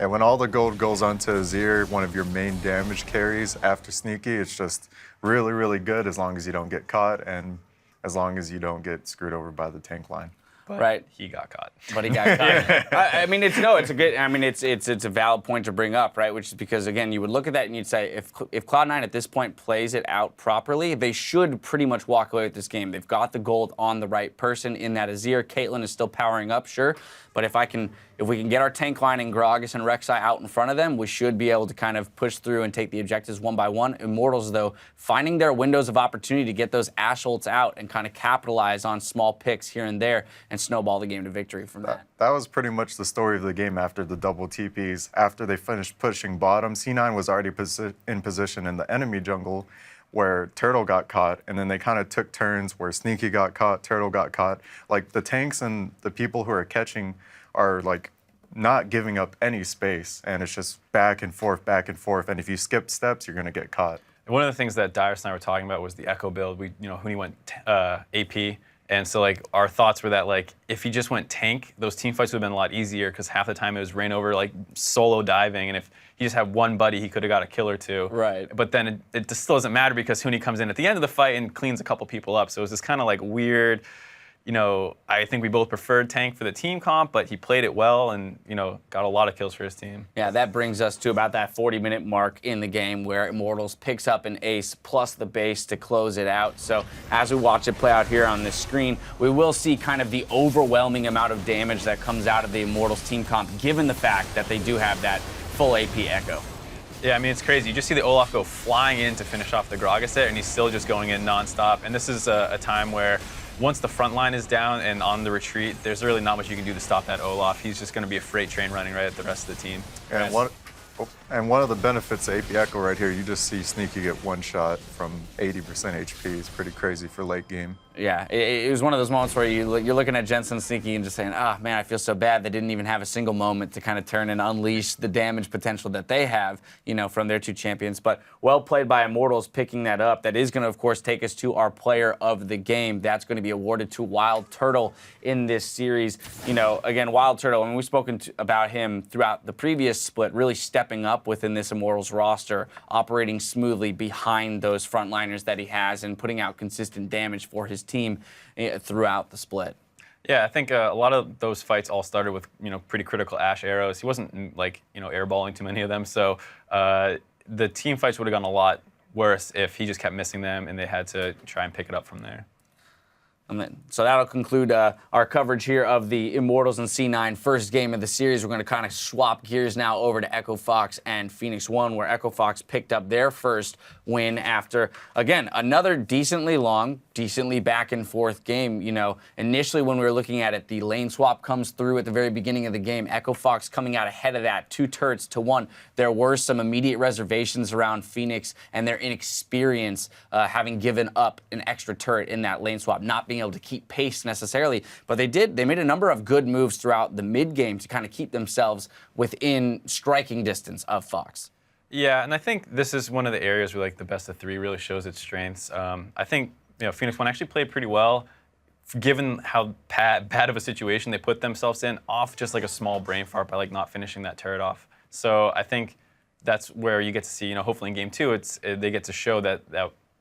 And when all the gold goes onto Azir, one of your main damage carries after Sneaky, it's just really, really good as long as you don't get caught and as long as you don't get screwed over by the tank line. Right, he got caught. But he got caught. I mean, it's a good. I mean, it's a valid point to bring up, right? Which is because again, you would look at that and you'd say, if Cloud9 at this point plays it out properly, they should pretty much walk away with this game. They've got the gold on the right person in that Azir. Caitlyn is still powering up, sure, but if we can get our tank line and Gragas and Rek'Sai out in front of them, we should be able to kind of push through and take the objectives one by one. Immortals, though, finding their windows of opportunity to get those Ashe ults out and kind of capitalize on small picks here and there and snowball the game to victory from that. That was pretty much the story of the game after the double TPs. After they finished pushing bottom, C9 was already in position in the enemy jungle where Turtle got caught, and then they kind of took turns where Sneaky got caught, Turtle got caught. Like, the tanks and the people who are catching are, like, not giving up any space, and it's just back and forth, and if you skip steps, you're going to get caught. One of the things that Dyrus and I were talking about was the Echo build. Huni went AP, and so, like, our thoughts were that, like, if he just went tank, those team fights would have been a lot easier because half the time it was rain over, like, solo diving, and if he just had one buddy, he could have got a kill or 2. Right. But then it just still doesn't matter because Huni comes in at the end of the fight and cleans a couple people up. So it was this kind of, like, weird, I think we both preferred tank for the team comp, but he played it well and, got a lot of kills for his team. Yeah, that brings us to about that 40-minute mark in the game where Immortals picks up an ace plus the base to close it out. So as we watch it play out here on this screen, we will see kind of the overwhelming amount of damage that comes out of the Immortals team comp, given the fact that they do have that full AP Echo. Yeah, I mean, it's crazy. You just see the Olaf go flying in to finish off the Gragas there, and he's still just going in nonstop. And this is a time where once the front line is down and on the retreat, there's really not much you can do to stop that Olaf. He's just going to be a freight train running right at the rest of the team. And one of the benefits of AP Echo right here, you just see Sneaky get one shot from 80% HP. It's pretty crazy for late game. Yeah, it was one of those moments where you're looking at Jensen Sneaky and just saying, man, I feel so bad. They didn't even have a single moment to kind of turn and unleash the damage potential that they have, from their 2 champions. But well played by Immortals picking that up. That is going to, of course, take us to our player of the game. That's going to be awarded to Wild Turtle in this series. Again, Wild Turtle, and we've spoken about him throughout the previous split, really stepping up within this Immortals roster, operating smoothly behind those frontliners that he has and putting out consistent damage for his team throughout the split. Yeah, I think a lot of those fights all started with pretty critical Ashe arrows. He wasn't airballing too many of them, so the team fights would have gone a lot worse if he just kept missing them and they had to try and pick it up from there. So that'll conclude our coverage here of the Immortals and C9 first game of the series. We're going to kind of swap gears now over to Echo Fox and Phoenix 1, where Echo Fox picked up their first win after, again, another decently long, decently back and forth game. Initially when we were looking at it, the lane swap comes through at the very beginning of the game. Echo Fox coming out ahead of that, 2 turrets to 1. There were some immediate reservations around Phoenix and their inexperience having given up an extra turret in that lane swap, not being able to keep pace necessarily. But they made a number of good moves throughout the mid game to kind of keep themselves within striking distance of Fox. Yeah, and I think this is one of the areas where like the best of three really shows its strengths. I think Phoenix One actually played pretty well, given how bad of a situation they put themselves in, off just like a small brain fart by like not finishing that turret off. So I think that's where you get to see, hopefully in game two, they get to show that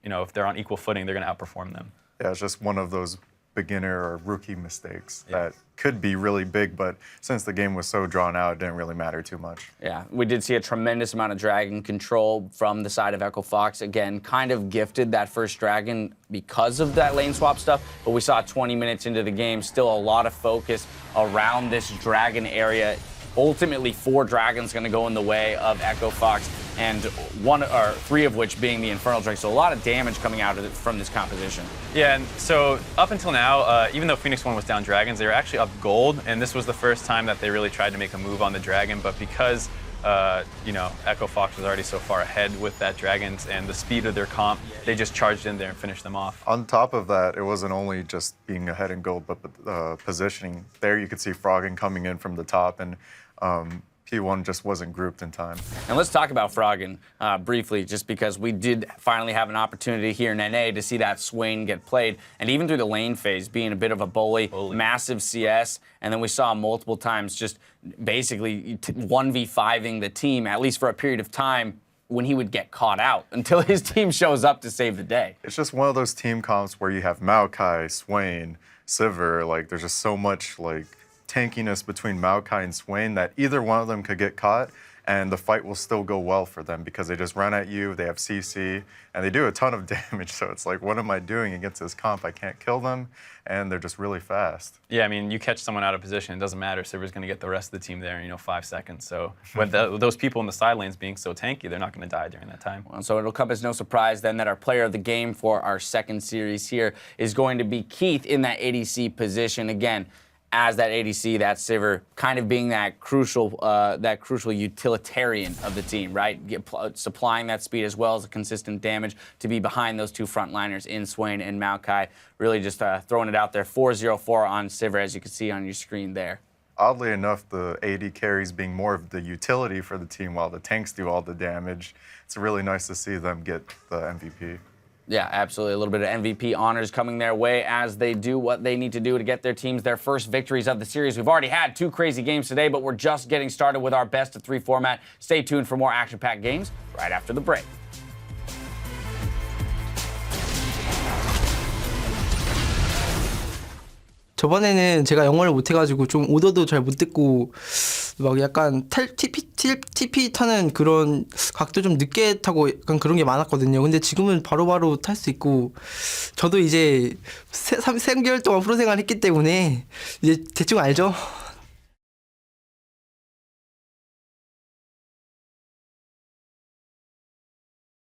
if they're on equal footing, they're going to outperform them. Yeah, it's just one of those beginner or rookie mistakes that could be really big, but since the game was so drawn out, it didn't really matter too much. Yeah, we did see a tremendous amount of dragon control from the side of Echo Fox. Again, kind of gifted that first dragon because of that lane swap stuff, but we saw 20 minutes into the game, still a lot of focus around this dragon area. Ultimately, 4 dragons going to go in the way of Echo Fox, and 1 or 3 of which being the Infernal Drake. So a lot of damage coming out of it from this composition. Yeah, and so up until now, even though Phoenix One was down dragons, they were actually up gold, and this was the first time that they really tried to make a move on the dragon. But because Echo Fox was already so far ahead with that dragons and the speed of their comp, they just charged in there and finished them off. On top of that, it wasn't only just being ahead in gold, but positioning. There you could see Froggen coming in from the top, and P1 just wasn't grouped in time. And let's talk about Froggen briefly, just because we did finally have an opportunity here in NA to see that Swain get played, and even through the lane phase, being a bit of a bully. Massive CS, and then we saw multiple times just basically 1v5ing the team, at least for a period of time, when he would get caught out until his team shows up to save the day. It's just one of those team comps where you have Maokai, Swain, Sivir, like there's just so much like tankiness between Maokai and Swain that either one of them could get caught and the fight will still go well for them because they just run at you, they have CC, and they do a ton of damage. So it's like, what am I doing against this comp? I can't kill them, and they're just really fast. Yeah, I mean, you catch someone out of position, it doesn't matter. Sivir's going to get the rest of the team there in 5 seconds. So with those people in the side lanes being so tanky, they're not going to die during that time. Well, so it'll come as no surprise then that our player of the game for our second series here is going to be Keith in that ADC position. Again, as that ADC, that Sivir, kind of being that crucial utilitarian of the team, right? Supplying that speed as well as a consistent damage to be behind those 2 frontliners in Swain and Maokai. Really just throwing it out there. 4-0-4 on Sivir, as you can see on your screen there. Oddly enough, the AD carries being more of the utility for the team while the tanks do all the damage. It's really nice to see them get the MVP. Yeah, absolutely. A little bit of MVP honors coming their way as they do what they need to do to get their teams their first victories of the series. We've already had 2 crazy games today, but we're just getting started with our best of 3 format. Stay tuned for more action-packed games right after the break. 저번에는 제가 영어를 못해가지고 좀 오더도 잘 못 듣고 막 약간 TP 타는 그런 각도 좀 늦게 타고 약간 그런 게 많았거든요. 근데 지금은 바로바로 탈 수 있고 저도 이제 3개월 동안 프로 생활 했기 때문에 이제 대충 알죠.